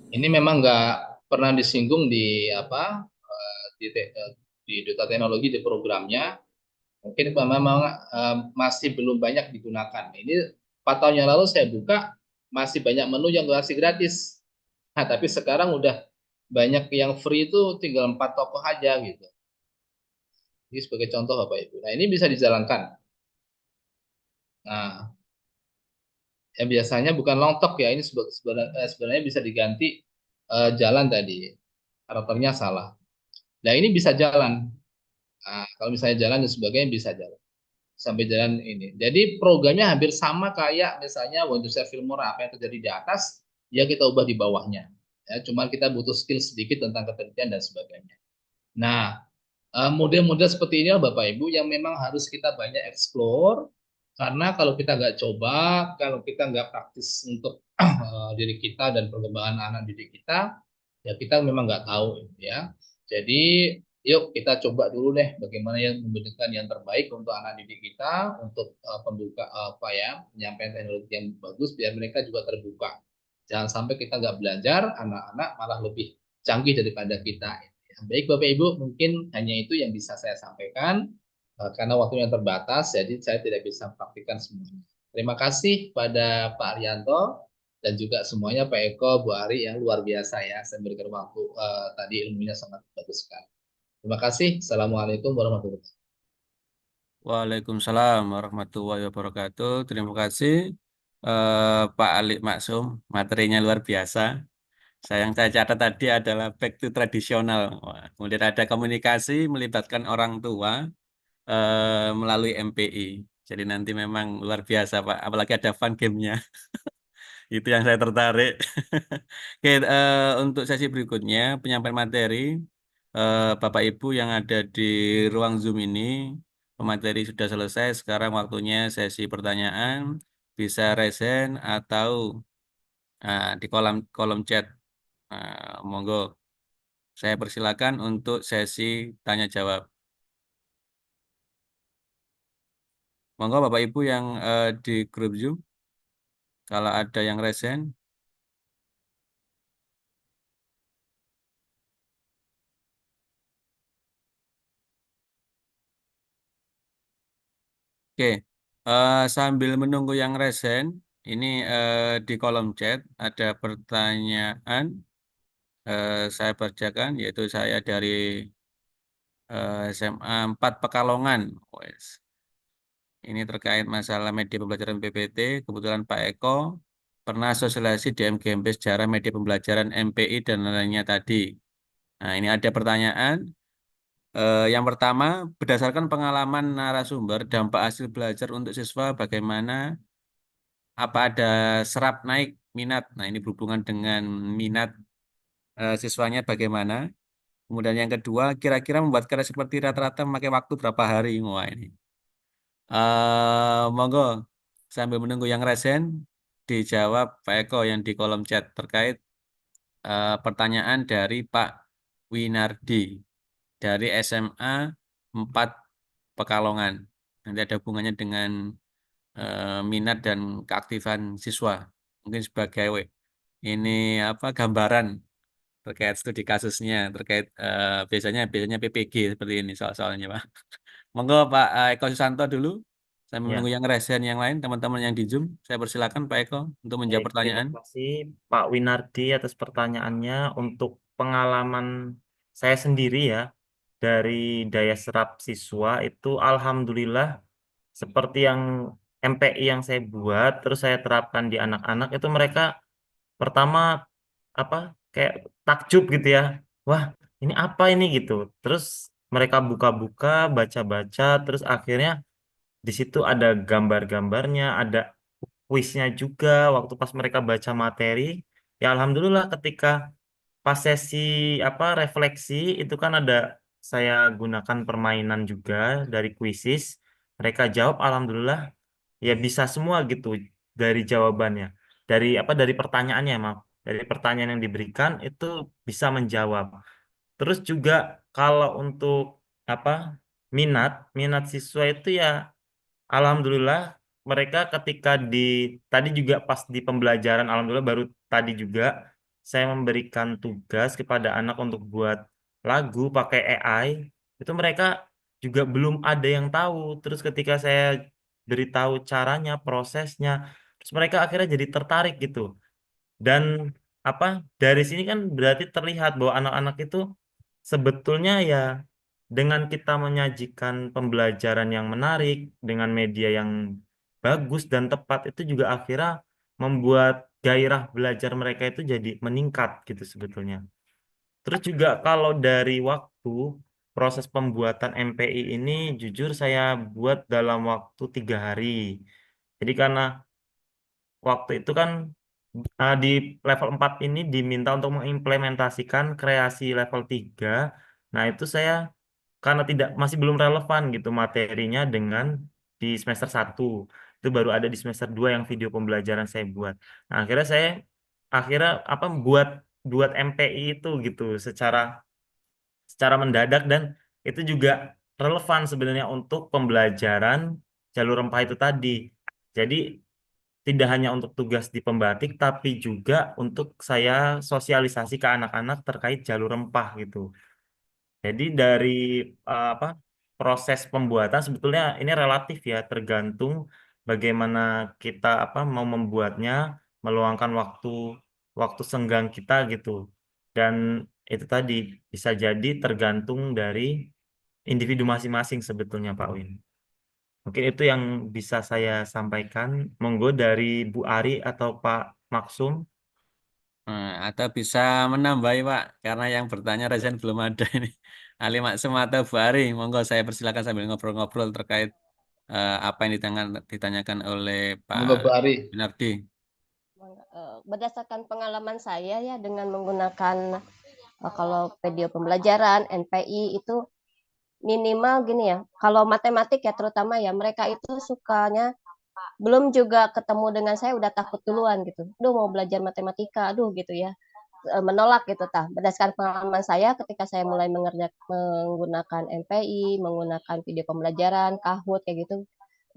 ini memang nggak pernah disinggung di apa di Duta Teknologi di programnya. Mungkin memang masih belum banyak digunakan. Ini 4 tahun yang lalu saya buka masih banyak menu yang masih gratis. Nah, tapi sekarang udah banyak yang free itu tinggal 4 tokoh aja gitu. Ini sebagai contoh Bapak Ibu. Nah, ini bisa dijalankan. Nah, ya biasanya bukan long talk ya, ini sebenarnya bisa diganti jalan tadi. Karakternya salah. Nah, ini bisa jalan. Nah, kalau misalnya jalan dan sebagainya bisa jalan. Sampai jalan ini. Jadi programnya hampir sama kayak misalnya Wondershare Filmora, apa yang terjadi di atas, ya kita ubah di bawahnya. Ya, cuma kita butuh skill sedikit tentang ketelitian dan sebagainya. Nah, model-model seperti ini Bapak Ibu yang memang harus kita banyak explore, karena kalau kita nggak coba, kalau kita nggak praktis untuk diri kita dan perkembangan anak didik kita, ya kita memang nggak tahu ya. Jadi yuk kita coba dulu deh bagaimana yang memberikan yang terbaik untuk anak didik kita, untuk pembuka apa ya, penyampaian teknologi yang bagus biar mereka juga terbuka. Jangan sampai kita nggak belajar, anak-anak malah lebih canggih daripada kita. Baik Bapak Ibu, mungkin hanya itu yang bisa saya sampaikan karena waktunya terbatas, jadi saya tidak bisa praktikkan semuanya. Terima kasih pada Pak Arianto dan juga semuanya Pak Eko, Bu Ari yang luar biasa ya. Saya berikan waktu tadi ilmunya sangat bagus sekali. Terima kasih. Assalamualaikum warahmatullahi wabarakatuh. Waalaikumsalam warahmatullahi wabarakatuh. Terima kasih Pak Ali Maksum, materinya luar biasa. Yang saya catat tadi adalah back to tradisional. Kemudian ada komunikasi melibatkan orang tua melalui MPI. Jadi nanti memang luar biasa Pak, apalagi ada fun game-nya. Itu yang saya tertarik. Oke, untuk sesi berikutnya penyampaian materi, Bapak Ibu yang ada di ruang Zoom ini, pemateri sudah selesai. Sekarang waktunya sesi pertanyaan, bisa raise hand atau di kolom kolom chat. Monggo, saya persilakan untuk sesi tanya jawab. Monggo Bapak Ibu yang di grup Zoom, kalau ada yang raise hand. Oke, sambil menunggu yang resen, ini di kolom chat ada pertanyaan, saya bacakan, yaitu saya dari SMA 4 Pekalongan. Wes. Ini terkait masalah media pembelajaran PPT. Kebetulan Pak Eko pernah sosialisasi di MGMP sejarah media pembelajaran MPI dan lainnya tadi. Nah, ini ada pertanyaan. Yang pertama, berdasarkan pengalaman narasumber, dampak hasil belajar untuk siswa bagaimana? Apa ada serap naik minat? Nah, ini berhubungan dengan minat siswanya bagaimana? Kemudian yang kedua, kira-kira membuat karya seperti rata-rata memakai waktu berapa hari? Wah, ini. Monggo, sambil menunggu yang resen, dijawab Pak Eko yang di kolom chat terkait pertanyaan dari Pak Winardi dari SMA 4 Pekalongan. Nanti ada hubungannya dengan minat dan keaktifan siswa. Mungkin sebagai ini apa gambaran terkait studi kasusnya, terkait biasanya biasanya PPG seperti ini soal-soalnya, Pak. Monggo Pak Eko Susanto dulu. Saya menunggu Ya, yang resen yang lain, teman-teman yang di Zoom. Saya persilakan Pak Eko untuk menjawab baik. Terima pertanyaan. kasih Pak Winardi atas pertanyaannya. Untuk pengalaman saya sendiri ya, dari daya serap siswa itu alhamdulillah seperti yang MPI yang saya buat, terus saya terapkan di anak-anak itu mereka pertama apa kayak takjub gitu ya. Wah, ini apa ini gitu. Terus mereka buka-buka, baca-baca, terus akhirnya di situ ada gambar-gambarnya, ada kuisnya juga waktu pas mereka baca materi. Ya alhamdulillah ketika pas sesi refleksi itu kan ada saya gunakan permainan juga dari kuisis. Mereka jawab alhamdulillah ya bisa semua gitu dari jawabannya. Dari pertanyaannya, maaf. Dari pertanyaan yang diberikan itu bisa menjawab. Terus juga kalau untuk apa minat minat siswa itu ya alhamdulillah mereka ketika tadi juga pas di pembelajaran alhamdulillah baru tadi juga saya memberikan tugas kepada anak untuk buat lagu pakai AI itu mereka juga belum ada yang tahu. Terus ketika saya beritahu caranya, prosesnya, terus mereka akhirnya jadi tertarik gitu. Dan apa dari sini kan berarti terlihat bahwa anak-anak itu sebetulnya ya dengan kita menyajikan pembelajaran yang menarik dengan media yang bagus dan tepat itu juga akhirnya membuat gairah belajar mereka itu jadi meningkat gitu sebetulnya. Terus juga kalau dari waktu proses pembuatan MPI ini jujur saya buat dalam waktu 3 hari. Jadi karena waktu itu kan di level 4 ini diminta untuk mengimplementasikan kreasi level 3. Nah, itu saya karena tidak masih belum relevan gitu materinya dengan di semester 1. Itu baru ada di semester 2 yang video pembelajaran saya buat. Nah, akhirnya buat buat MPI itu gitu secara secara mendadak dan itu juga relevan sebenarnya untuk pembelajaran jalur rempah itu tadi. Jadi tidak hanya untuk tugas di pembatik, tapi juga untuk saya sosialisasi ke anak-anak terkait jalur rempah gitu. Jadi dari apa proses pembuatan sebetulnya ini relatif ya, tergantung bagaimana kita mau membuatnya, meluangkan waktu waktu senggang kita gitu. Dan itu tadi bisa jadi tergantung dari individu masing-masing sebetulnya Pak Win. Mungkin itu yang bisa saya sampaikan. Monggo dari Bu Ari atau Pak Maksum. Atau bisa menambahi Pak, karena yang bertanya resen belum ada ini. Ali Maksum atau Bu Ari, monggo saya persilakan sambil ngobrol-ngobrol terkait. apa yang ditanyakan oleh Monggo Bu Pak Ari. Winardi. Berdasarkan pengalaman saya ya dengan menggunakan kalau video pembelajaran NPI itu minimal gini ya. Kalau matematik ya terutama ya mereka itu sukanya belum juga ketemu dengan saya udah takut duluan gitu. Aduh mau belajar matematika, aduh gitu ya. Menolak gitu tah. Berdasarkan pengalaman saya ketika saya mulai menggunakan NPI, menggunakan video pembelajaran, Kahoot kayak gitu.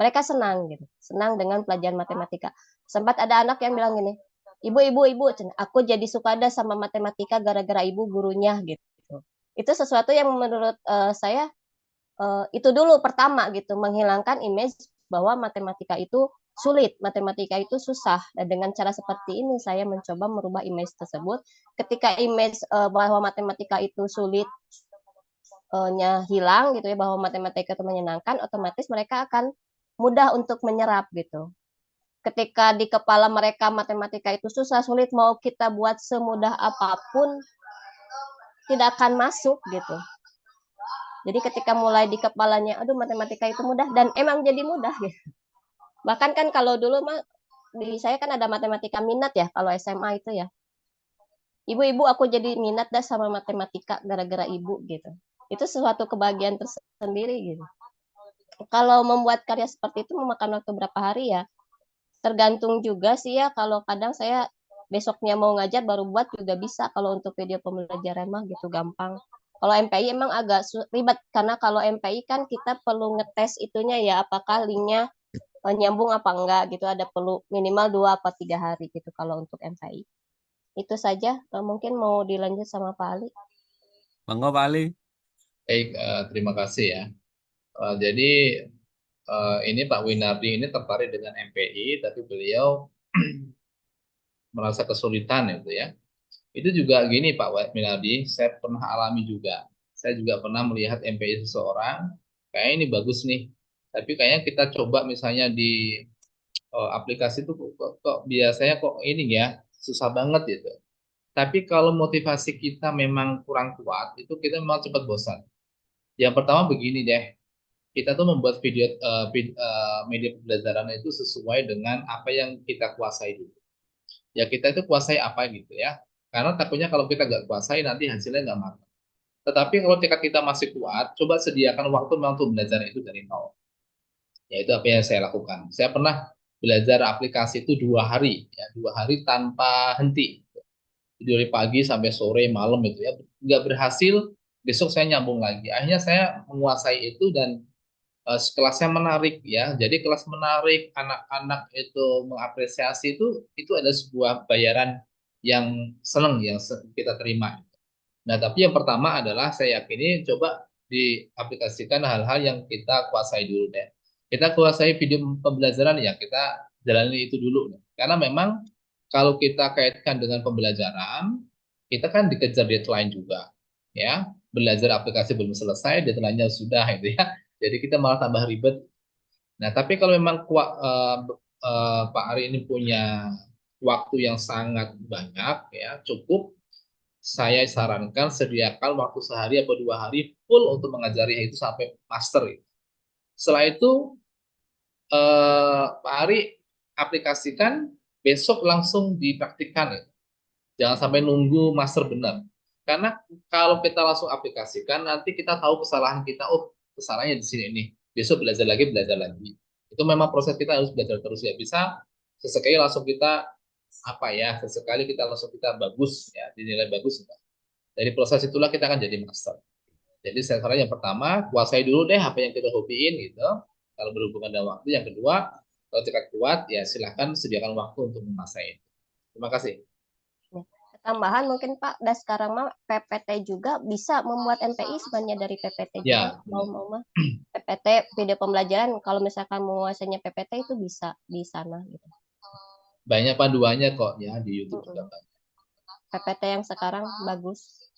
Mereka senang gitu. Senang dengan pelajaran matematika. Sempat ada anak yang bilang gini, ibu, aku jadi suka ada sama matematika gara-gara ibu gurunya gitu. Itu sesuatu yang menurut saya itu dulu pertama gitu, menghilangkan image bahwa matematika itu sulit, matematika itu susah. Dan dengan cara seperti ini saya mencoba merubah image tersebut. Ketika image bahwa matematika itu sulit hilang gitu ya, bahwa matematika itu menyenangkan, otomatis mereka akan mudah untuk menyerap gitu. Ketika di kepala mereka matematika itu susah, sulit, mau kita buat semudah apapun tidak akan masuk gitu. Jadi ketika mulai di kepalanya, aduh matematika itu mudah, dan emang jadi mudah gitu. Bahkan kan kalau dulu mah di saya kan ada matematika minat ya, kalau SMA itu ya. Ibu aku jadi minat dah sama matematika gara-gara ibu gitu. Itu sesuatu kebahagiaan tersendiri gitu. Kalau membuat karya seperti itu memakan waktu berapa hari ya? Tergantung juga sih ya, kalau kadang saya besoknya mau ngajar baru buat juga bisa. Kalau untuk video pembelajaran mah gitu gampang. Kalau MPI emang agak ribet karena kalau MPI kan kita perlu ngetes itunya ya, apakah linknya nyambung apa enggak gitu, ada perlu minimal 2 atau 3 hari gitu kalau untuk MPI. Itu saja, mungkin mau dilanjut sama Pak Ali. Monggo Pak Ali. Baik, terima kasih ya. Jadi ini Pak Winardi ini tertarik dengan MPI, tapi beliau merasa kesulitan itu ya. Itu juga gini Pak Winardi, saya pernah alami juga. Saya juga pernah melihat MPI seseorang, kayaknya ini bagus nih. Tapi kayaknya kita coba misalnya di aplikasi itu kok biasanya kok ini ya susah banget gitu. Tapi kalau motivasi kita memang kurang kuat, itu kita memang cepat bosan. Yang pertama begini deh, kita tuh membuat media pembelajaran itu sesuai dengan apa yang kita kuasai dulu. Ya kita itu kuasai apa gitu ya. Karena takutnya kalau kita nggak kuasai nanti hasilnya nggak matang. Tetapi kalau tekad kita masih kuat, coba sediakan waktu memang untuk belajar itu dari nol. Ya itu apa yang saya lakukan. Saya pernah belajar aplikasi itu 2 hari, ya 2 hari tanpa henti. Dari pagi sampai sore malam itu ya, nggak berhasil. Besok saya nyambung lagi. Akhirnya saya menguasai itu dan kelasnya menarik ya. Jadi kelas menarik, anak-anak itu mengapresiasi itu ada sebuah bayaran yang senang yang kita terima. Nah, tapi yang pertama adalah saya yakini coba diaplikasikan hal-hal yang kita kuasai dulu deh. Kita kuasai video pembelajaran ya, kita jalani itu dulu deh. Karena memang kalau kita kaitkan dengan pembelajaran, kita kan dikejar deadline juga, ya. Belajar aplikasi belum selesai, deadline-nya sudah itu ya. Jadi kita malah tambah ribet. Nah, tapi kalau memang Pak Ari ini punya waktu yang sangat banyak, ya cukup, saya sarankan sediakan waktu sehari atau 2 hari full untuk mengajari itu sampai master. Setelah itu Pak Ari aplikasikan, besok langsung dipraktikkan. Jangan sampai nunggu master benar. Karena kalau kita langsung aplikasikan, nanti kita tahu kesalahan kita. Oh, kesalahannya di sini ini. Besok belajar lagi, belajar lagi. Itu memang proses kita harus belajar terus ya. Bisa sesekali langsung kita apa ya, sesekali kita langsung kita bagus ya, dinilai bagus. Dari proses itulah kita akan jadi master. Jadi saya saran yang pertama, kuasai dulu deh apa yang kita hobiin gitu. Kalau berhubungan dengan waktu. Yang kedua, kalau tekad kuat, ya silahkan sediakan waktu untuk menguasai itu. Terima kasih. Tambahan mungkin Pak, dan sekarang mah PPT juga bisa membuat MPI sebenarnya dari PPT Ya, juga. Mau mah PPT video pembelajaran, kalau misalkan menguasainya PPT itu bisa di sana gitu. banyak panduannya kok ya di YouTube juga banyak. PPT yang sekarang bagus.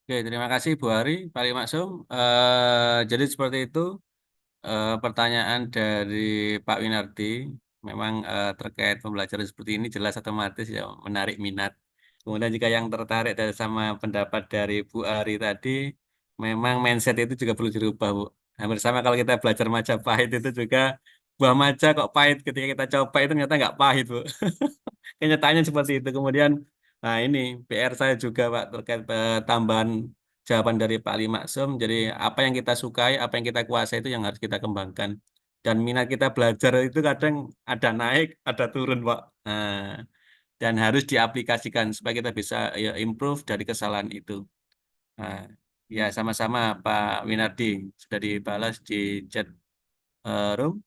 Oke, terima kasih Bu Ari, Pak Maksum. Jadi seperti itu pertanyaan dari Pak Winardi. Memang terkait pembelajaran seperti ini jelas otomatis ya menarik minat. Kemudian jika yang tertarik sama pendapat dari Bu Ari tadi, memang mindset itu juga perlu dirubah, Bu. Hampir sama kalau kita belajar Majapahit itu juga buah maja kok pahit ketika kita coba itu ternyata nggak pahit, Bu. Kenyataannya seperti itu. Kemudian, nah ini PR saya juga Pak terkait tambahan jawaban dari Pak Ali Maksum. Jadi apa yang kita sukai, apa yang kita kuasai itu yang harus kita kembangkan. Dan minat kita belajar itu kadang ada naik, ada turun, Pak. Nah, dan harus diaplikasikan supaya kita bisa ya, improve dari kesalahan itu. Nah, ya sama-sama Pak Winardi sudah dibalas di chat room.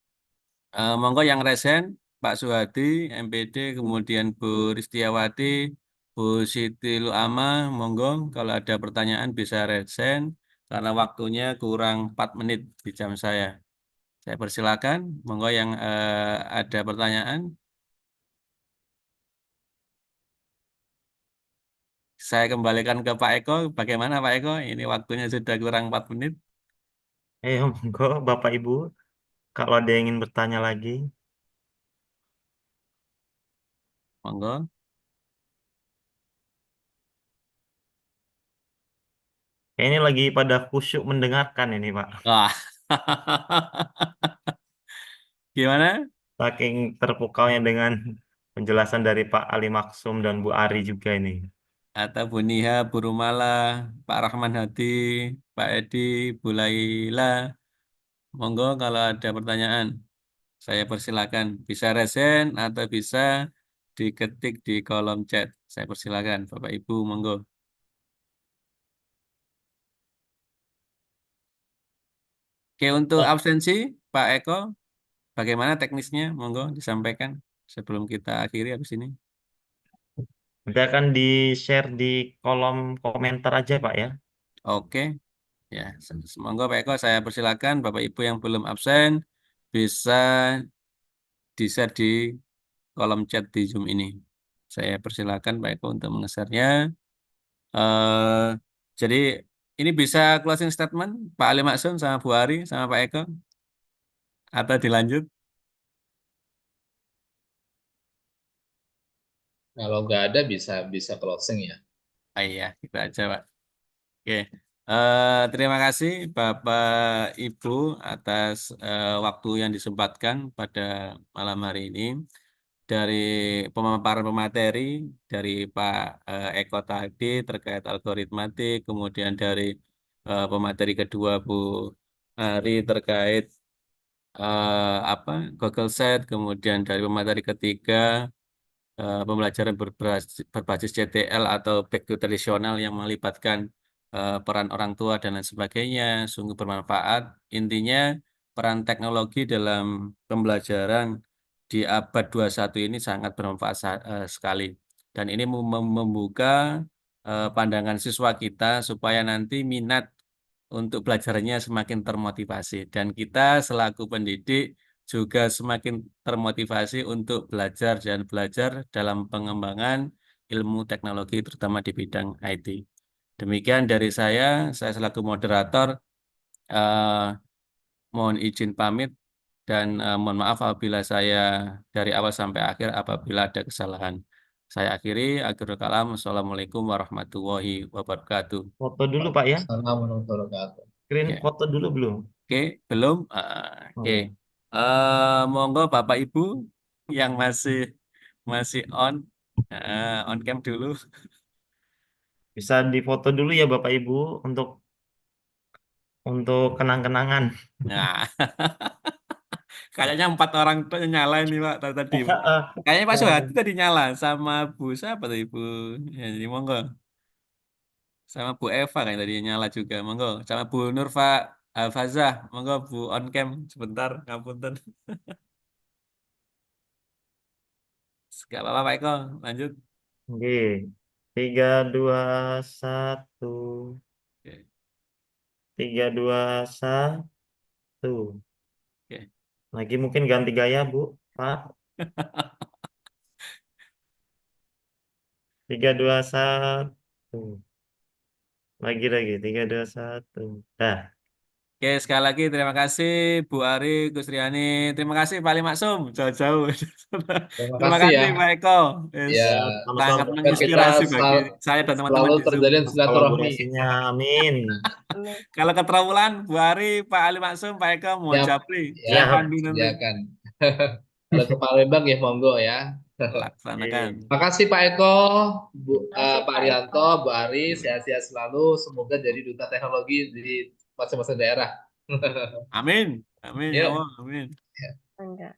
Monggo yang resen, Pak Suhadi, MPD, kemudian Bu Ristiawati, Bu Siti Luama, monggo kalau ada pertanyaan bisa resen karena waktunya kurang 4 menit di jam saya. Saya persilakan, monggo yang ada pertanyaan. Saya kembalikan ke Pak Eko. Bagaimana Pak Eko? Ini waktunya sudah kurang 4 menit. Monggo Bapak Ibu, kalau ada yang ingin bertanya lagi. Monggo. Ini lagi pada khusyuk mendengarkan ini, Pak. Wah. Gimana? Saking terpukaunya dengan penjelasan dari Pak Ali Maksum dan Bu Ari juga ini. Atau Bu Niha, Bu Rumala, Pak Rahman Hadi, Pak Edi, Bu Laila. Monggo kalau ada pertanyaan, saya persilakan. Bisa resen atau bisa diketik di kolom chat. Saya persilakan, Bapak Ibu, monggo. Oke, untuk Pak, absensi, Pak Eko, bagaimana teknisnya? Monggo disampaikan sebelum kita akhiri habis ini. nanti akan di-share di kolom komentar aja, Pak ya. Oke, ya, semoga Pak Eko saya persilakan Bapak Ibu yang belum absen bisa di-share di kolom chat di Zoom ini. Saya persilakan Pak Eko untuk mengesernya. eh jadi ini bisa closing statement Pak Ali Maksum sama Bu Ari sama Pak Eko atau dilanjut? Kalau nggak ada bisa closing ya. Ah, iya, kita aja Pak. Oke. Terima kasih Bapak Ibu atas waktu yang disempatkan pada malam hari ini. Dari pemaparan pemateri dari Pak Eko tadi terkait algoritmatik, kemudian dari pemateri kedua Bu Ari terkait apa Google Set, kemudian dari pemateri ketiga pembelajaran berbasis CTL atau back to tradisional yang melibatkan peran orang tua dan lain sebagainya, sungguh bermanfaat. Intinya peran teknologi dalam pembelajaran di abad 21 ini sangat bermanfaat sekali. Dan ini membuka pandangan siswa kita supaya nanti minat untuk belajarnya semakin termotivasi. Dan kita selaku pendidik juga semakin termotivasi untuk belajar dan belajar dalam pengembangan ilmu teknologi terutama di bidang IT. Demikian dari saya selaku moderator eh, mohon izin pamit dan mohon maaf apabila saya dari awal sampai akhir apabila ada kesalahan. Saya akhiri, akhirul kalam. Assalamualaikum warahmatullahi wabarakatuh. Foto dulu, Pak ya. Assalamualaikum warahmatullahi wabarakatuh. Screen Ya, foto dulu belum? oke, belum? Oke. Oh. Monggo Bapak Ibu yang masih masih on cam dulu. Bisa difoto dulu ya Bapak Ibu untuk kenang-kenangan. Nah, kayaknya 4 orang tuh nyala ini Pak tadi. Kayaknya Pak Suhadi tadi nyala sama Bu siapa tadi Bu? Ya, jadi monggo. Sama Bu Eva kayak tadi nyala juga. Monggo. Sama Bu Nurfa Alfazah. Monggo Bu on cam sebentar. Ngapunten. Gak apa-apa Pak Eko. Lanjut. Oke. 3, 2, 1. Oke. 3, 2, 1. Oke. Lagi mungkin ganti gaya, Bu. Pak. 3, 2, 1. Lagi. 3, 2, 1. Dah. Oke, sekali lagi terima kasih Bu Ari, Gus Riani. Terima kasih Pak Ali Maksum, jauh-jauh. Terima Terima kasih kasih ya. Pak Eko. Yes, Ya, Ya, sangat sama-sama. semoga kita menginspirasi bagi saya dan teman-teman selalu di Zoom. terjalin Atas silaturahmi. kolaborasinya, amin. Amin. Kalau keterlaluan, Bu Ari, Pak Ali Maksum, Pak Eko, mohon Siap, japri. ya, Saya Siap. pandu nanti. sediakan. Kalau ke Palembang ya monggo ya. Laksanakan. Amin. Makasih Pak Eko, Makasih Pak Pak Arianto, Eko. Bu Ari, sehat-sehat selalu. Semoga jadi duta teknologi di masing-masing daerah. Amin. Amin ya Ya. Allah. Amin. Enggak.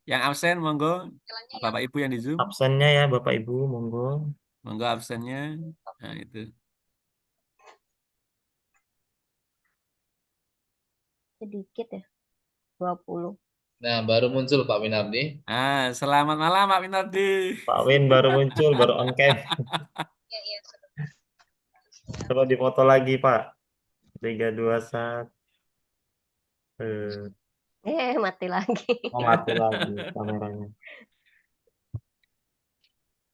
Yang absen, monggo. Bapak Ibu yang di Zoom, Absennya ya Bapak Ibu, monggo. monggo absennya. Nah, itu. Sedikit ya. 20. Nah, baru muncul Pak Winardi. Selamat malam Pak Winardi. Pak Win baru muncul, baru on cam. Coba dipoto lagi Pak. 3, 2, 1. Mati lagi. Oh, mati lagi kameranya.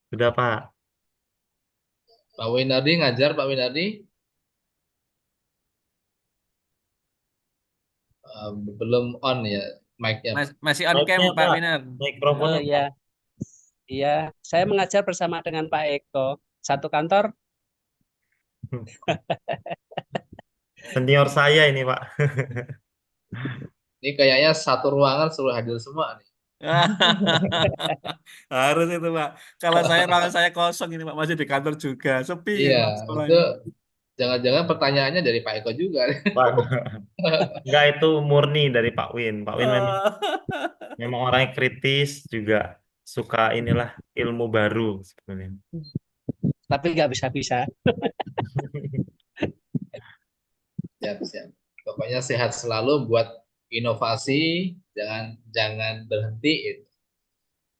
Sudah Pak. Pak Winardi ngajar, Pak Winardi. Belum on ya mic-nya. Masih on cam Mic-nya Pak Pak, Winar. mikrofonnya Iya, Pak. iya. Saya mengajar bersama dengan Pak Eko. Satu kantor. Senior saya ini Pak. Ini kayaknya satu ruangan suruh hadir semua nih. Harus itu Pak. Kalau ruangan saya kosong ini Pak, masih di kantor juga. Sepi Iya, Pak itu sekolahnya. jangan-jangan pertanyaannya dari Pak Eko juga. Pak. Enggak, itu murni dari Pak Win. Pak Win memang orangnya kritis, juga suka inilah ilmu baru sebenarnya. Tapi nggak bisa-bisa. Siap. Pokoknya sehat selalu buat inovasi, jangan berhenti.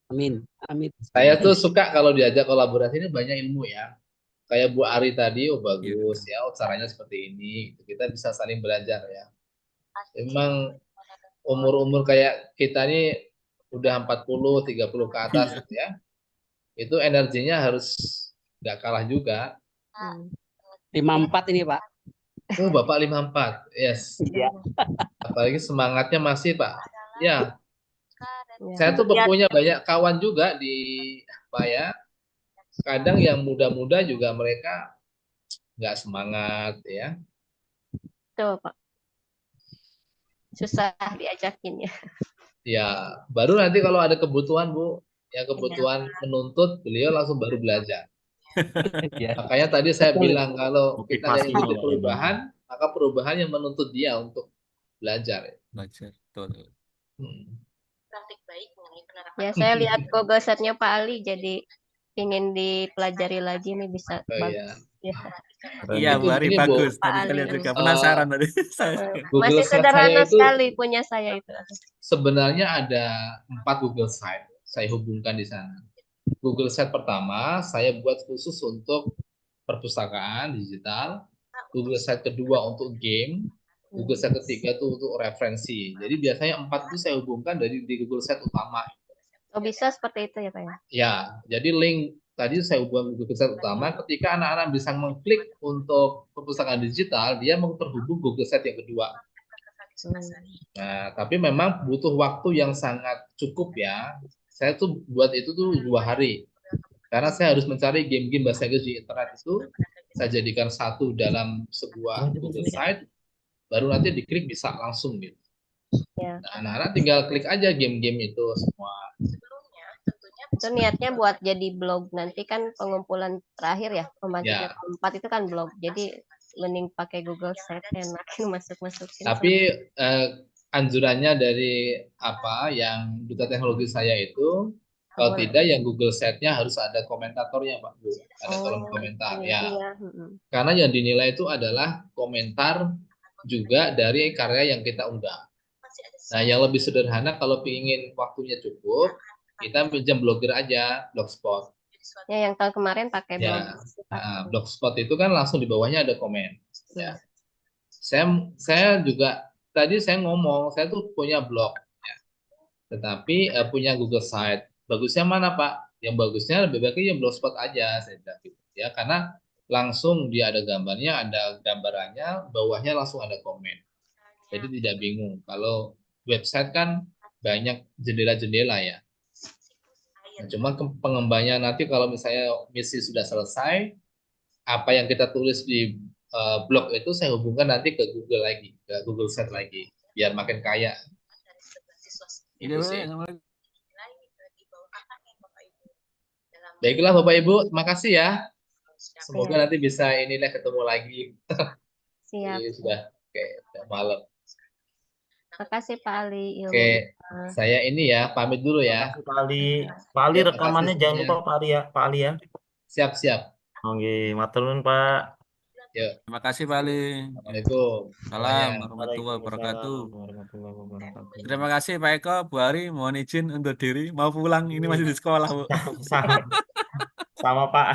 Amin. Amin. Saya tuh suka kalau diajak kolaborasi ini banyak ilmu ya. Kayak Bu Ari tadi, oh Iya, bagus betul. ya, oh, caranya seperti ini. Kita bisa saling belajar ya. Memang umur-umur kayak kita ini udah 40, 30 ke atas gitu ya. Itu energinya harus nggak kalah juga. 54 ini Pak. Oh, Bapak 54. Yes. Iya. Apalagi semangatnya masih, Pak. Ya, Ya. saya tuh Lihat punya banyak kawan juga di apa ya. Kadang yang muda-muda juga mereka nggak semangat ya. tuh Pak. Susah diajakin ya. Ya, baru nanti kalau ada kebutuhan, Bu, ya kebutuhan menuntut, beliau langsung baru belajar. Ya. Makanya tadi saya Betul. bilang kalau kita Motivasi ingin loh, perubahan, maka perubahan yang menuntut dia untuk belajar. Belajar. Betul. Hmm. Ya, saya lihat Google Set-nya Pak Ali, jadi ingin dipelajari lagi nih, bisa Oh, iya. bagus. Ya. Iya Bu Ari, Ini, Bu, bagus. Tadi Pak saya lihat Ali. juga. Penasaran tadi. Google Masih Set saya sederhana itu sekali punya saya itu. sebenarnya ada 4 Google Site saya hubungkan di sana. Google Set pertama saya buat khusus untuk perpustakaan digital. Google Set kedua untuk game. Google Set ketiga itu untuk referensi. Jadi biasanya 4 itu saya hubungkan di Google Set utama. Oh, bisa seperti itu ya Pak ya? Ya, jadi link tadi saya hubungkan Google Set utama. Ketika anak-anak bisa mengklik untuk perpustakaan digital, dia mau terhubung Google Set yang kedua. Nah, tapi memang butuh waktu yang sangat cukup ya. Saya tuh buat itu tuh 2 hari. Karena saya harus mencari game-game bahasa Inggris di internet itu. Saya jadikan satu dalam sebuah Google Site. Baru nanti diklik bisa langsung gitu. Ya. Nah, anak-anak tinggal klik aja game-game itu semua. Itu niatnya buat jadi blog, nanti kan pengumpulan terakhir ya, pembagian Ya. keempat itu kan blog. Jadi mending pakai Google Set, enakin masukin. Tapi anjurannya dari apa yang duta teknologi saya itu, kalau tidak yang Google Set-nya harus ada komentatornya Pak Bu, ada kolom komentar ya. Iya. Karena yang dinilai itu adalah komentar juga dari karya yang kita unggah. Nah, yang lebih sederhana kalau ingin waktunya cukup, kita pinjam blogger aja, Blogspot. Ya, yang tahun kemarin pakai blog. Ya, Blogspot itu kan langsung di bawahnya ada komen. Ya. Saya juga tadi saya ngomong, saya tuh punya blog, ya. Tetapi punya Google Site. Bagusnya mana Pak? Yang bagusnya lebih baiknya yang Blogspot aja, saya bilang gitu. Ya, karena langsung dia ada gambarnya, ada gambarannya, bawahnya langsung ada komen. Jadi tidak bingung. Kalau website kan banyak jendela-jendela ya. Nah, cuma pengembangnya nanti kalau misalnya misi sudah selesai, apa yang kita tulis di blog itu saya hubungkan nanti ke Google lagi, ke Google Search lagi, biar makin kaya. Iya, Itu Pak. sih. Assalamualaikum. Baiklah Bapak Ibu, terima kasih ya. Semoga Ya, nanti bisa inilah ketemu lagi. siap. Ini sudah udah malam. Makasih Pak Ali Oke, ilmunya. saya ini ya pamit dulu ya. Makasih Pak Ali. Pak Ali Ya, makasih rekamannya jangan semuanya. lupa Pak Ali ya. Pak Ali ya. Siap-siap. Oke, matur nuwun Pak. Yuk, Terima kasih, Pak Ali. Assalamualaikum semuanya. Salam warahmatullahi wabarakatuh. Waalaikumsalam warahmatullahi wabarakatuh. Terima kasih Pak Eko, Bu Ari. Mohon izin undur diri. Mau pulang, ini masih di sekolah, Bu. Sama, sama Pak.